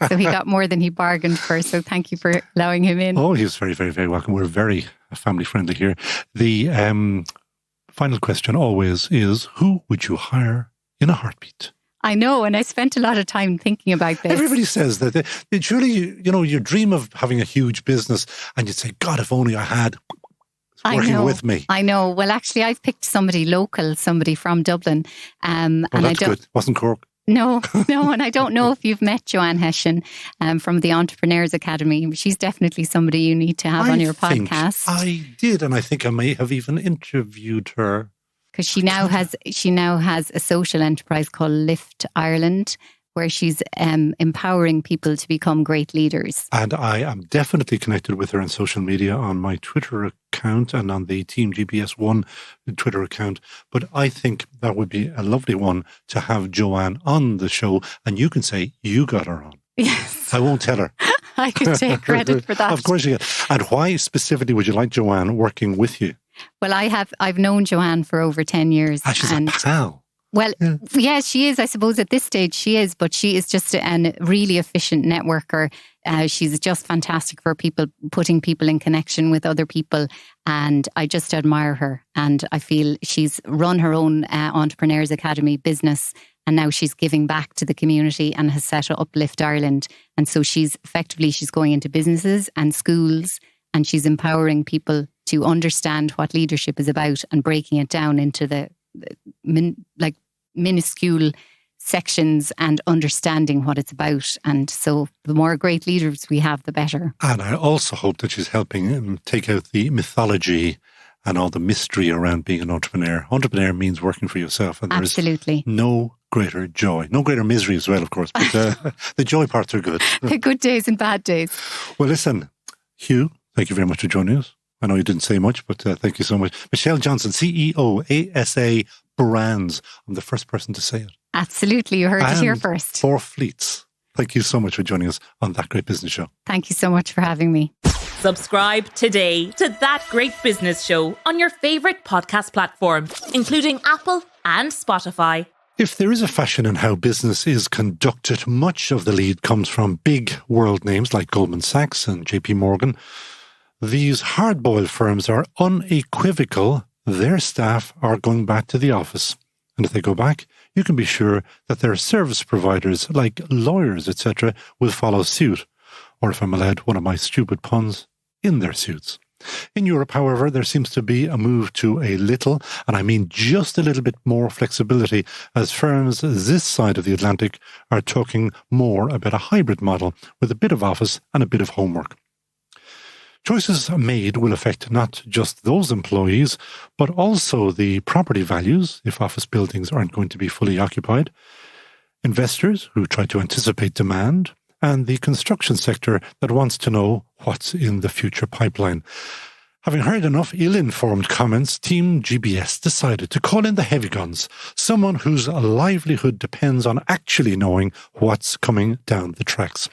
So he got more than he bargained for. So thank you for allowing him in. Oh, he was very, very, very welcome. We're very family friendly here. The final question always is, who would you hire in a heartbeat? I know, and I spent a lot of time thinking about this. Everybody says that. Surely, you dream of having a huge business and you'd say, God, if only I had working with me. I know. Well, actually, I've picked somebody local, somebody from Dublin. And that's good. Wasn't Cork? No, and I don't know if you've met Joanne Hessian from the Entrepreneurs Academy. She's definitely somebody you need to have on your podcast. I did, and I think I may have even interviewed her. Because she now has a social enterprise called Lift Ireland, where she's empowering people to become great leaders. And I am definitely connected with her on social media, on my Twitter account and on the Team GBS1 Twitter account. But I think that would be a lovely one to have Joanne on the show, and you can say you got her on. Yes. I won't tell her. I can take credit for that. Of course you can. And why specifically would you like Joanne working with you? Well, I've known Joanne for over 10 years. She's a pal. Well, yeah, she is. I suppose at this stage she is, but she is just a really efficient networker. She's just fantastic for people, putting people in connection with other people. And I just admire her. And I feel she's run her own Entrepreneurs Academy business. And now she's giving back to the community and has set up Lift Ireland. And so she's going into businesses and schools, and she's empowering people to understand what leadership is about and breaking it down into the minuscule sections and understanding what it's about. And so the more great leaders we have, the better. And I also hope that she's helping take out the mythology and all the mystery around being an entrepreneur. Entrepreneur means working for yourself. And absolutely. No greater joy. No greater misery as well, of course. But the joy parts are good. The good days and bad days. Well, listen, Hugh, thank you very much for joining us. I know you didn't say much, but thank you so much. Michelle Johnson, CEO, ASA Brands. I'm the first person to say it. Absolutely. You heard it here first. For Fleets. Thank you so much for joining us on That Great Business Show. Thank you so much for having me. Subscribe today to That Great Business Show on your favourite podcast platform, including Apple and Spotify. If there is a fashion in how business is conducted, much of the lead comes from big world names like Goldman Sachs and JP Morgan. These hard-boiled firms are unequivocal. Their staff are going back to the office. And if they go back, you can be sure that their service providers, like lawyers, etc., will follow suit. Or if I'm allowed one of my stupid puns, in their suits. In Europe, however, there seems to be a move to a little, and I mean just a little bit more flexibility, as firms this side of the Atlantic are talking more about a hybrid model with a bit of office and a bit of homework. Choices made will affect not just those employees, but also the property values if office buildings aren't going to be fully occupied, investors who try to anticipate demand, and the construction sector that wants to know what's in the future pipeline. Having heard enough ill-informed comments, Team GBS decided to call in the heavy guns, someone whose livelihood depends on actually knowing what's coming down the tracks.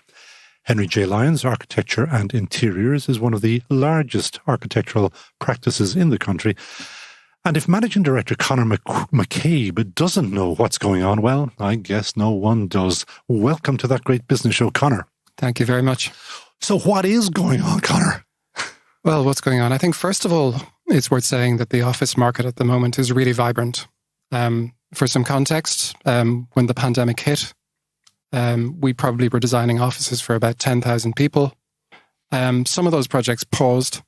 Henry J. Lyons Architecture and Interiors is one of the largest architectural practices in the country. And if Managing Director Conor McCabe doesn't know what's going on, well, I guess no one does. Welcome to That Great Business Show, Conor. Thank you very much. So what is going on, Conor? Well, what's going on? I think, first of all, it's worth saying that the office market at the moment is really vibrant. For some context, when the pandemic hit, we probably were designing offices for about 10,000 people. Some of those projects paused.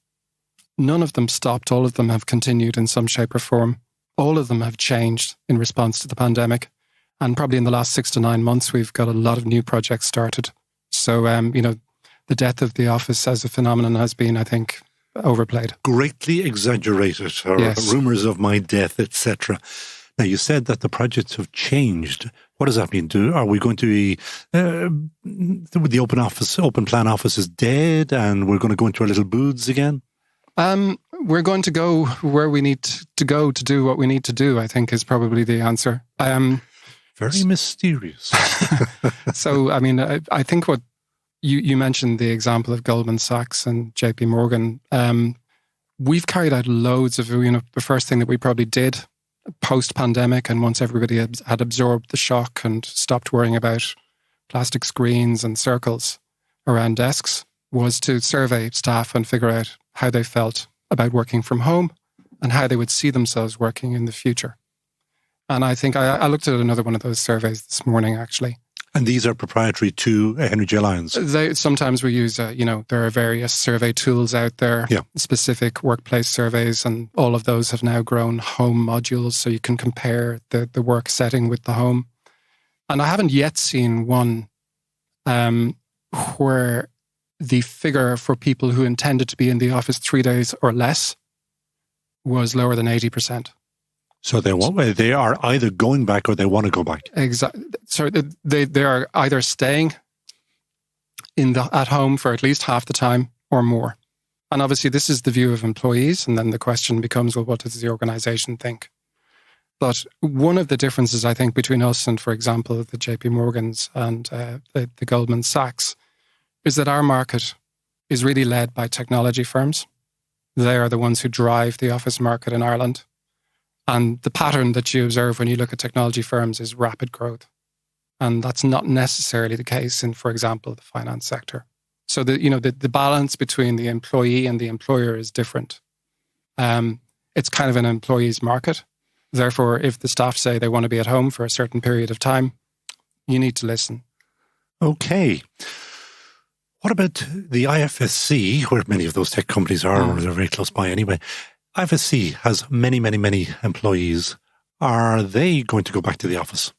None of them stopped. All of them have continued in some shape or form. All of them have changed in response to the pandemic. And probably in the last 6 to 9 months, we've got a lot of new projects started. So, the death of the office as a phenomenon has been, I think, overplayed. Greatly exaggerated, or yes. Rumours of my death, etc. Now, you said that the projects have changed. What does that mean? Are we going to be, the open plan office is dead and we're going to go into our little booths again? We're going to go where we need to go to do what we need to do, I think is probably the answer. Very mysterious. So, I think what you mentioned the example of Goldman Sachs and JP Morgan. We've carried out loads of, the first thing that we probably did post-pandemic, and once everybody had absorbed the shock and stopped worrying about plastic screens and circles around desks, was to survey staff and figure out how they felt about working from home and how they would see themselves working in the future. And I think I looked at another one of those surveys this morning, actually. And these are proprietary to Henry J. Lyons? Sometimes we use, there are various survey tools out there, specific workplace surveys, and all of those have now grown home modules, so you can compare the work setting with the home. And I haven't yet seen one where the figure for people who intended to be in the office 3 days or less was lower than 80%. So they are either going back or they want to go back. Exactly. So they are either staying at home for at least half the time or more. And obviously this is the view of employees. And then the question becomes, well, what does the organization think? But one of the differences, I think, between us and, for example, the JP Morgans and the Goldman Sachs is that our market is really led by technology firms. They are the ones who drive the office market in Ireland. And the pattern that you observe when you look at technology firms is rapid growth. And that's not necessarily the case in, for example, the finance sector. So the balance between the employee and the employer is different. It's kind of an employee's market. Therefore, if the staff say they want to be at home for a certain period of time, you need to listen. Okay. What about the IFSC, where many of those tech companies are, or they're very close by anyway? IFSC has many, many, many employees. Are they going to go back to the office?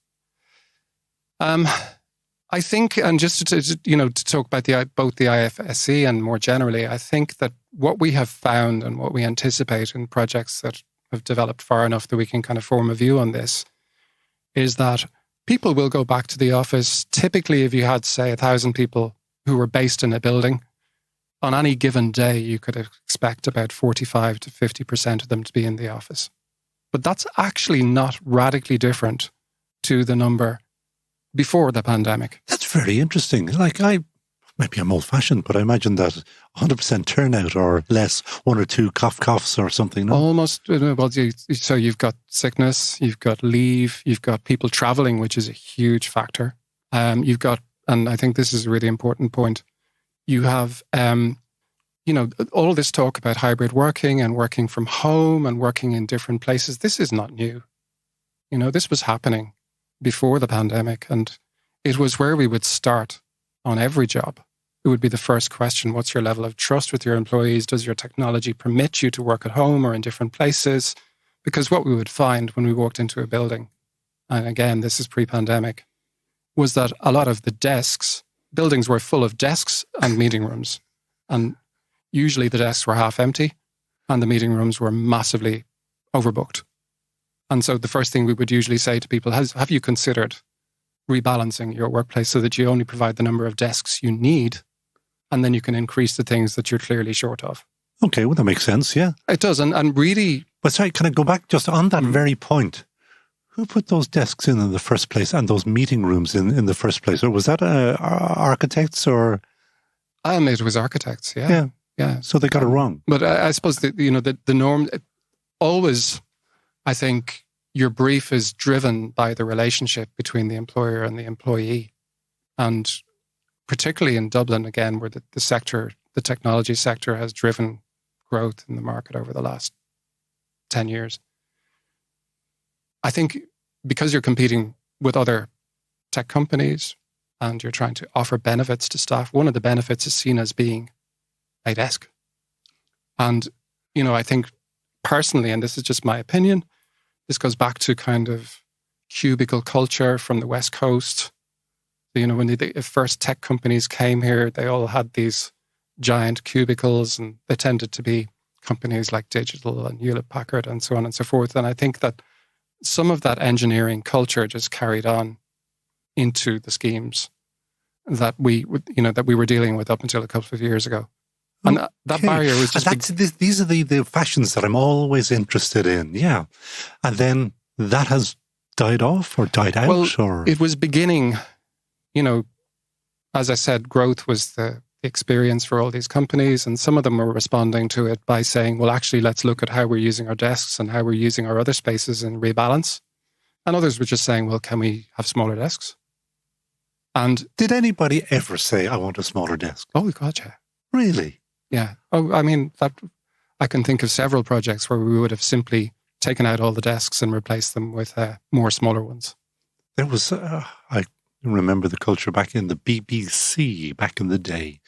I think, and just to talk about both the IFSC and more generally, I think that what we have found and what we anticipate in projects that have developed far enough that we can kind of form a view on this is that people will go back to the office. Typically, if you had, say, 1,000 people who were based in a building, on any given day, you could expect about 45 to 50% of them to be in the office. But that's actually not radically different to the number before the pandemic. That's very interesting. Maybe I'm old-fashioned, but I imagine that 100% turnout or less, one or two coughs or something. No? Almost. Well, so you've got sickness, you've got leave, you've got people traveling, which is a huge factor. You've got, and I think this is a really important point, you have, all this talk about hybrid working and working from home and working in different places. This is not new. This was happening before the pandemic, and it was where we would start on every job. It would be the first question: what's your level of trust with your employees? Does your technology permit you to work at home or in different places? Because what we would find when we walked into a building, and again, this is pre-pandemic, was that a lot of the buildings were full of desks and meeting rooms. And usually the desks were half empty and the meeting rooms were massively overbooked. And so the first thing we would usually say to people is, have you considered rebalancing your workplace so that you only provide the number of desks you need, and then you can increase the things that you're clearly short of? Okay, well, that makes sense, yeah. It does, and really... But sorry, can I go back just on that very point? Who put those desks in the first place and those meeting rooms in the first place? Or was that architects or... It was architects, yeah. So they got it wrong. But I suppose the norm... Always, I think, your brief is driven by the relationship between the employer and the employee. And particularly in Dublin, again, where the technology sector has driven growth in the market over the last 10 years. I think because you're competing with other tech companies and you're trying to offer benefits to staff, one of the benefits is seen as being a desk. And, I think personally, and this is just my opinion, this goes back to kind of cubicle culture from the West Coast. When the first tech companies came here, they all had these giant cubicles, and they tended to be companies like Digital and Hewlett-Packard and so on and so forth. And I think that some of that engineering culture just carried on into the schemes that we were dealing with up until a couple of years ago. And that barrier was just... These are the fashions that I'm always interested in, yeah. And then that has died off or died out? Well, it was beginning, as I said, growth was the experience for all these companies, and some of them were responding to it by saying, well, actually, let's look at how we're using our desks and how we're using our other spaces and rebalance. And others were just saying, well, can we have smaller desks? And did anybody ever say, I want a smaller desk? Oh, God, yeah. Really? Yeah. Oh, I mean, I can think of several projects where we would have simply taken out all the desks and replaced them with more smaller ones. There was, I remember the culture back in the BBC back in the day,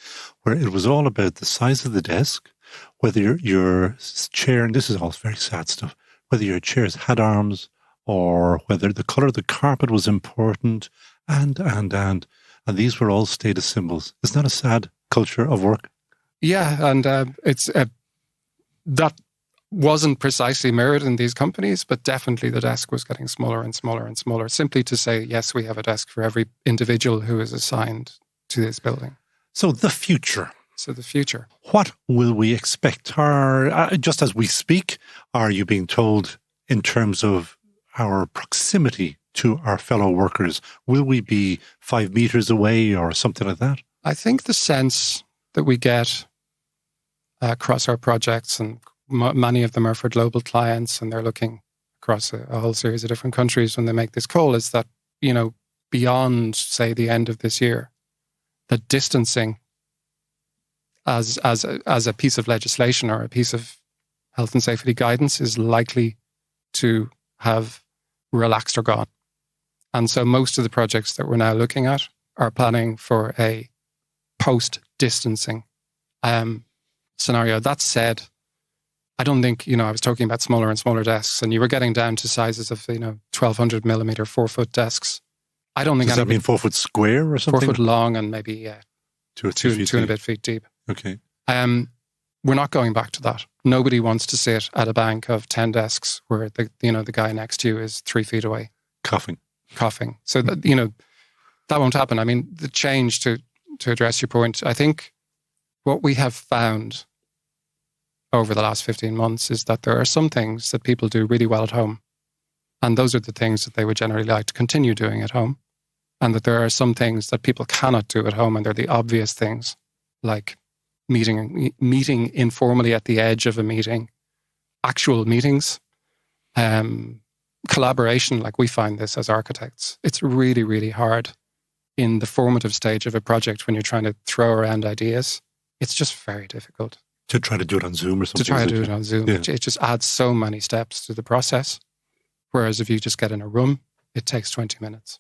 where it was all about the size of the desk, whether your chair, and this is all very sad stuff, whether your chairs had arms or whether the colour of the carpet was important, and these were all status symbols. Isn't that a sad culture of work? Yeah, and it's that wasn't precisely mirrored in these companies, but definitely the desk was getting smaller and smaller and smaller, simply to say, yes, we have a desk for every individual who is assigned to this building. So the future. What will we expect? Just as we speak, are you being told in terms of our proximity to our fellow workers? Will we be 5 meters away or something like that? I think the sense that we get across our projects, and many of them are for global clients, and they're looking across a whole series of different countries when they make this call, is that, beyond, say, the end of this year, the distancing as a piece of legislation or a piece of health and safety guidance is likely to have relaxed or gone. And so most of the projects that we're now looking at are planning for a post-distancing scenario. That said, I don't think, I was talking about smaller and smaller desks, and you were getting down to sizes of, 1200 millimeter 4-foot desks. I don't think... Does that mean 4 foot square or something? 4 foot long and maybe two and a bit feet deep. Okay. We're not going back to that. Nobody wants to sit at a bank of 10 desks where the guy next to you is 3 feet away. Coughing. So that, that won't happen. I mean, the change, to address your point, I think what we have found over the last 15 months is that there are some things that people do really well at home. And those are the things that they would generally like to continue doing at home. And that there are some things that people cannot do at home, and they're the obvious things, like meeting informally at the edge of a meeting, actual meetings, collaboration, like we find this as architects. It's really, really hard in the formative stage of a project when you're trying to throw around ideas. It's just very difficult. To try to do it on Zoom or something? To try to do it on Zoom. Yeah. It just adds so many steps to the process. Whereas if you just get in a room, it takes 20 minutes.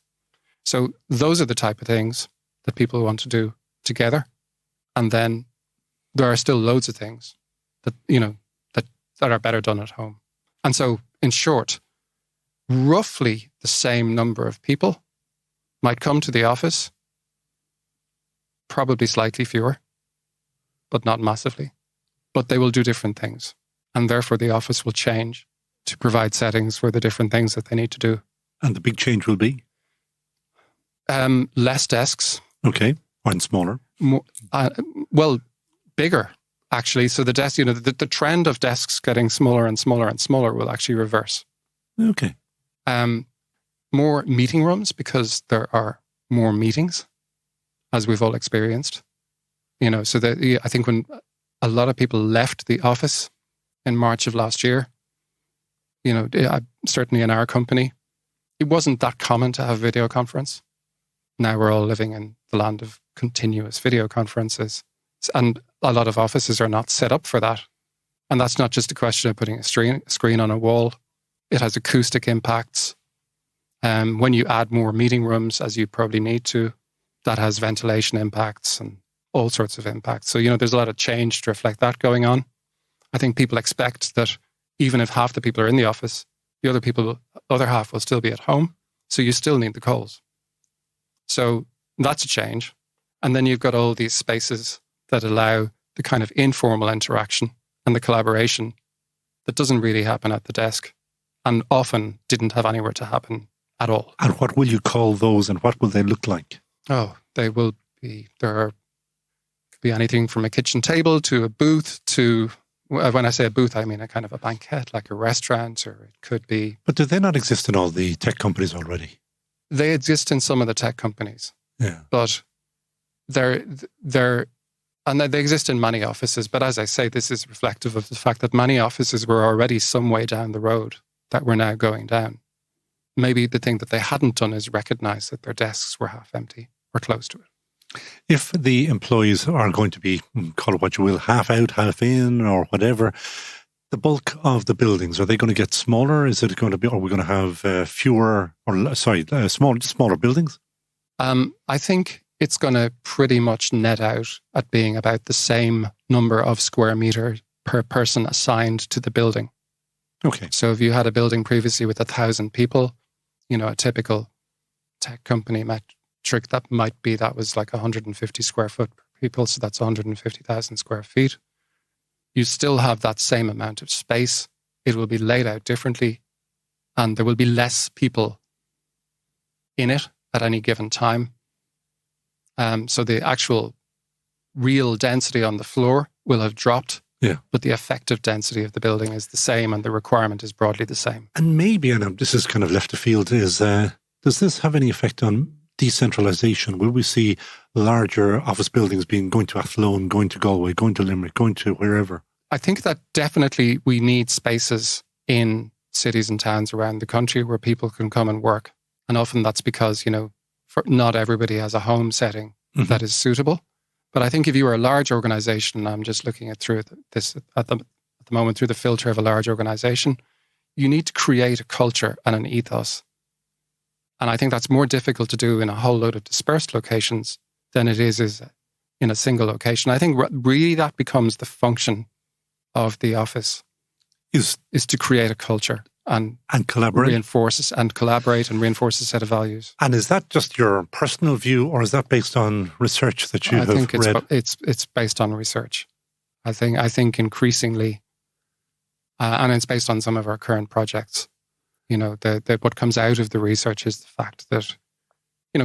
So those are the type of things that people want to do together. And then there are still loads of things that, that are better done at home. And so, in short, roughly the same number of people might come to the office, probably slightly fewer, but not massively. But they will do different things. And therefore the office will change to provide settings for the different things that they need to do. And the big change will be? Less desks. Okay. And smaller? More, bigger, actually. So the desk, the trend of desks getting smaller and smaller and smaller will actually reverse. Okay. More meeting rooms, because there are more meetings, as we've all experienced. So that I think when a lot of people left the office in March of last year, certainly in our company, it wasn't that common to have video conference. Now we're all living in the land of continuous video conferences. And a lot of offices are not set up for that. And that's not just a question of putting a screen on a wall. It has acoustic impacts. When you add more meeting rooms, as you probably need to, that has ventilation impacts and all sorts of impacts. So, there's a lot of change to reflect that going on. I think people expect that even if half the people are in the office, the other half will still be at home. So you still need the calls. So that's a change. And then you've got all these spaces that allow the kind of informal interaction and the collaboration that doesn't really happen at the desk and often didn't have anywhere to happen at all. And what will you call those, and what will they look like? Oh, they will be, could be anything from a kitchen table to a booth to, when I say a booth, I mean a kind of a banquette, like a restaurant, or it could be... But do they not exist in all the tech companies already? They exist in some of the tech companies. Yeah. But they exist in many offices. But as I say, this is reflective of the fact that many offices were already some way down the road that we're now going down. Maybe the thing that they hadn't done is recognize that their desks were half empty or close to it. If the employees are going to be, call it what you will, half out, half in, or whatever, the bulk of the buildings, are they going to get smaller? Is it going to be, are we going to have smaller buildings? I think it's going to pretty much net out at being about the same number of square meters per person assigned to the building. Okay. So if you had a building previously with 1,000 people, a typical tech company metric that was like 150 square foot per people. So that's 150,000 square feet. You still have that same amount of space. It will be laid out differently, and there will be less people in it at any given time. So the actual real density on the floor will have dropped, but the effective density of the building is the same, and the requirement is broadly the same. And maybe, and this is kind of left of field, does this have any effect on decentralisation? Will we see larger office buildings going to Athlone, going to Galway, going to Limerick, going to wherever? I think that definitely we need spaces in cities and towns around the country where people can come and work. And often that's because, not everybody has a home setting that is suitable. But I think if you were a large organisation, I'm just looking at through this at the moment through the filter of a large organisation, you need to create a culture and an ethos. And I think that's more difficult to do in a whole load of dispersed locations than it is in a single location. I think really that becomes the function of the office is to create a culture and collaborate, collaborate and reinforce a set of values. And is that just your personal view, or is that based on research that you have read? I think it's based on research. I think increasingly, and it's based on some of our current projects. What comes out of the research is the fact that,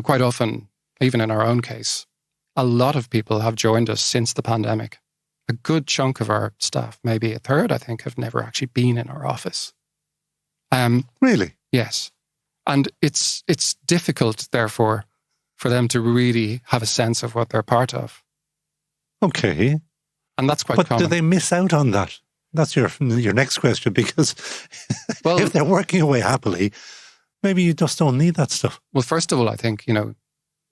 quite often, even in our own case, a lot of people have joined us since the pandemic. A good chunk of our staff, maybe a third, I think, have never actually been in our office. Really? Yes. And it's difficult, therefore, for them to really have a sense of what they're part of. Okay. And that's quite common. Do they miss out on that? That's your next question, because if they're working away happily, maybe you just don't need that stuff. Well, first of all, I think,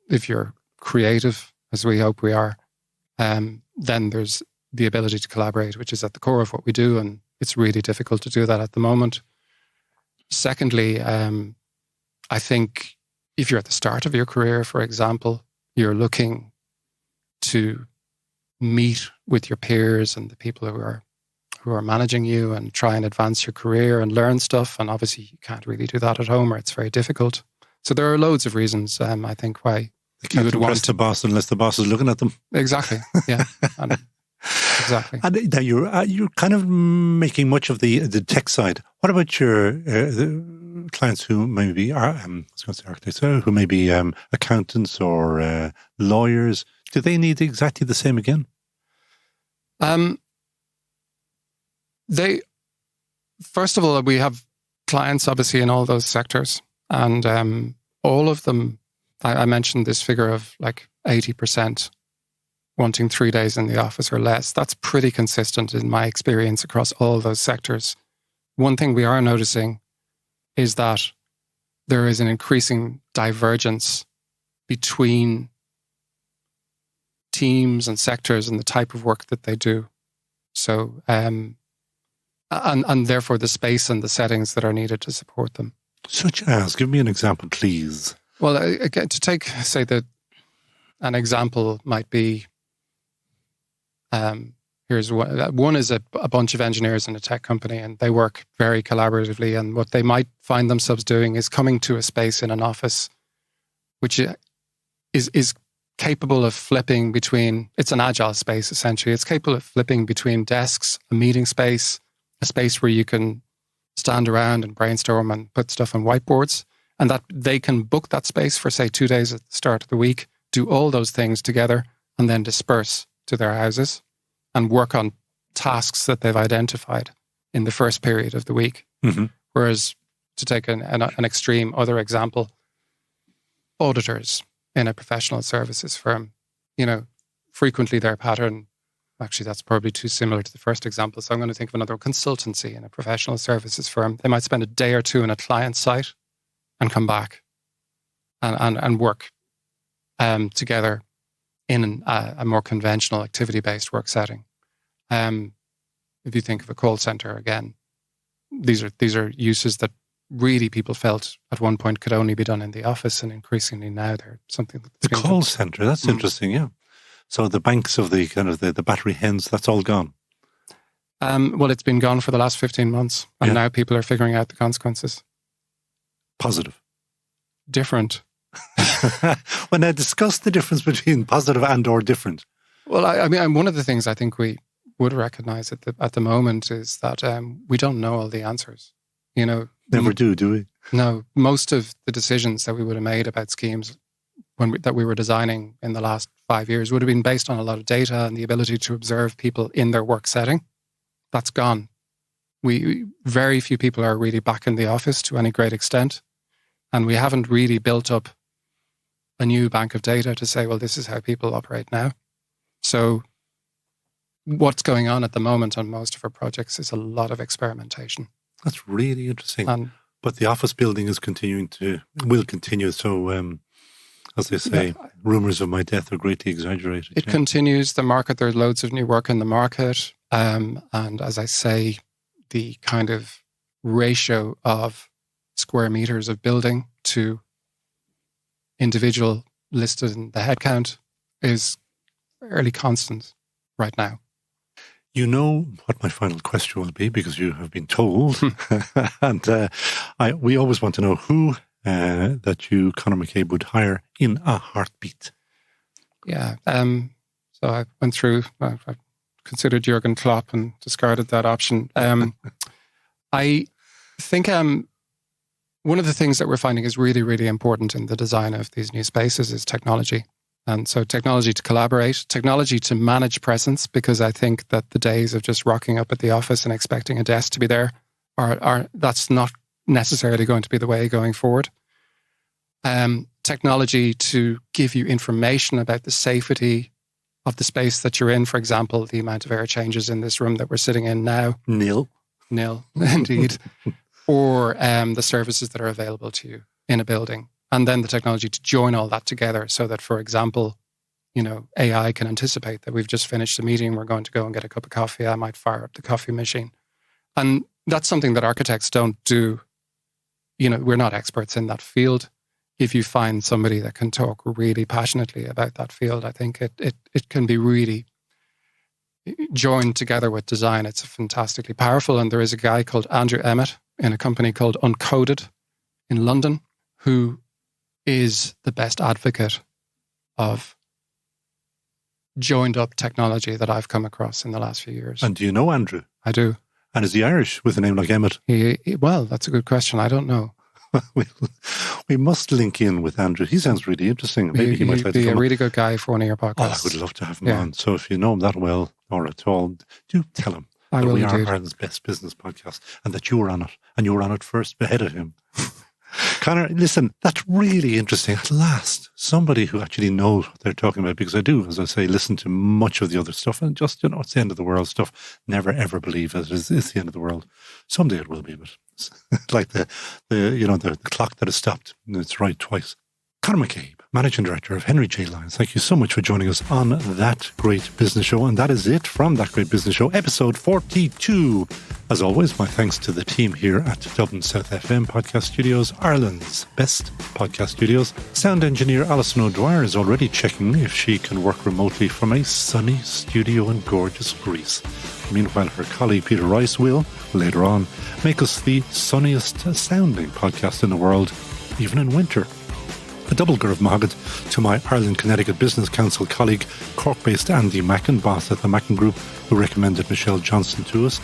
if you're creative, as we hope we are, then there's the ability to collaborate, which is at the core of what we do. And it's really difficult to do that at the moment. Secondly, I think if you're at the start of your career, for example, you're looking to meet with your peers and the people who are managing you and try and advance your career and learn stuff. And obviously you can't really do that at home, or it's very difficult. So there are loads of reasons, I think, why they can't impress the boss unless the boss is looking at them. Exactly. Yeah. Exactly. And you're kind of making much of the tech side. What about your clients who maybe are, I was going to say architects, who may be accountants or lawyers? Do they need exactly the same again? First of all, we have clients obviously in all those sectors, and all of them, I mentioned this figure of like 80% wanting 3 days in the office or less. That's pretty consistent in my experience across all those sectors. One thing we are noticing is that there is an increasing divergence between teams and sectors and the type of work that they do. So, and therefore the space and the settings that are needed to support them. Such as, give me an example, please. Well, again, to take, say that an example might be, here's one is a bunch of engineers in a tech company, and they work very collaboratively, and what they might find themselves doing is coming to a space in an office which is capable of flipping between, it's an agile space essentially, it's capable of flipping between desks, a meeting space, a space where you can stand around and brainstorm and put stuff on whiteboards, and that they can book that space for, say, 2 days at the start of the week, do all those things together, and then disperse to their houses and work on tasks that they've identified in the first period of the week. Mm-hmm. Whereas, to take an extreme other example, auditors in a professional services firm, frequently their pattern, actually that's probably too similar to the first example, so I'm going to think of another consultancy in a professional services firm. They might spend a day or two in a client site and come back and work together in a more conventional activity-based work setting. If you think of a call center again, these are uses that really people felt at one point could only be done in the office, and increasingly now they're something that's the call center. That's interesting. Yeah. So the banks of the kind of the battery hens, that's all gone. Well, it's been gone for the last 15 months, and now people are figuring out the consequences. Positive. Different. When I discuss the difference between positive and or different. Well, I mean, one of the things I think we would recognize at the moment is that we don't know all the answers. Never do we? No. Most of the decisions that we would have made about schemes that we were designing in the last 5 years would have been based on a lot of data and the ability to observe people in their work setting. That's gone. Very few people are really back in the office to any great extent. And we haven't really built up a new bank of data to say, well, this is how people operate now. So what's going on at the moment on most of our projects is a lot of experimentation. That's really interesting. But the office building will continue. So, as they say, rumours of my death are greatly exaggerated. It continues. The market, there's loads of new work in the market. And as I say, the kind of ratio of square meters of building to individual listed in the headcount is fairly constant right now. You know what my final question will be because you have been told. And we always want to know who that you, Conor McCabe, would hire in a heartbeat. Yeah. So I went through, I considered Jurgen Klopp and discarded that option. I think one of the things that we're finding is really, really important in the design of these new spaces is technology. And so technology to collaborate, technology to manage presence, because I think that the days of just rocking up at the office and expecting a desk to be there that's not necessarily going to be the way going forward. Technology to give you information about the safety of the space that you're in. For example, the amount of air changes in this room that we're sitting in now. Nil, indeed. Or the services that are available to you in a building. And then the technology to join all that together so that, for example, AI can anticipate that we've just finished a meeting, we're going to go and get a cup of coffee, I might fire up the coffee machine. And that's something that architects don't do. We're not experts in that field. If you find somebody that can talk really passionately about that field, I think it can be really joined together with design. It's fantastically powerful. And there is a guy called Andrew Emmett in a company called Uncoded in London who is the best advocate of joined up technology that I've come across in the last few years. And do you know Andrew? I do. And is he Irish with a name like Emmett? Well, that's a good question. I don't know. We must link in with Andrew. He sounds really interesting. Maybe he might like to be come a really good guy for one of your podcasts. Oh, I would love to have him on. So if you know him that well or at all, do tell him that we are Ireland's best business podcast and that you were on it and you were on it first ahead of him. Conor, listen, that's really interesting. At last, somebody who actually knows what they're talking about, because I do, as I say, listen to much of the other stuff and just, it's the end of the world stuff. Never ever believe that it's the end of the world. Someday it will be, but it's like the clock that has stopped and it's right twice. Conor McCabe, Managing Director of Henry J. Lyons, thank you so much for joining us on That Great Business Show. And that is it from That Great Business Show, episode 42. As always, my thanks to the team here at Dublin South FM Podcast Studios, Ireland's best podcast studios. Sound engineer Alison O'Dwyer is already checking if she can work remotely from a sunny studio in gorgeous Greece. Meanwhile, her colleague Peter Rice will, later on, make us the sunniest sounding podcast in the world, even in winter. A double Gurv Mohagged to my Ireland Connecticut Business Council colleague, Cork-based Andy Mackin, boss at the Mackin Group, who recommended Michelle Johnson to us.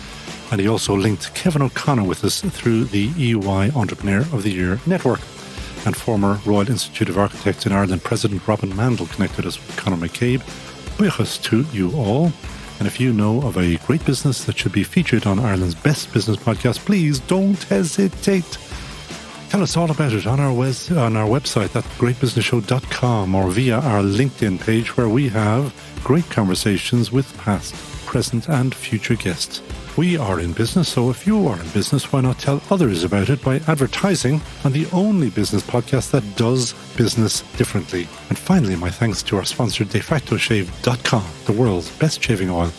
And he also linked Kevin O'Connor with us through the EY Entrepreneur of the Year Network. And former Royal Institute of Architects in Ireland President Robin Mandel connected us with Conor McCabe. Buchas to you all. And if you know of a great business that should be featured on Ireland's best business podcast, please don't hesitate. Tell us all about it on our website, thatgreatbusinessshow.com, or via our LinkedIn page where we have great conversations with past, present and future guests. We are in business, so if you are in business, why not tell others about it by advertising on the only business podcast that does business differently. And finally, my thanks to our sponsor, defactoshave.com, the world's best shaving oil.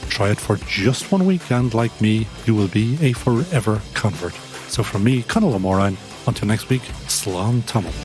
Try it for just 1 week, and like me, you will be a forever convert. So from me, Conal O'Moran, until next week, Slán Tamil.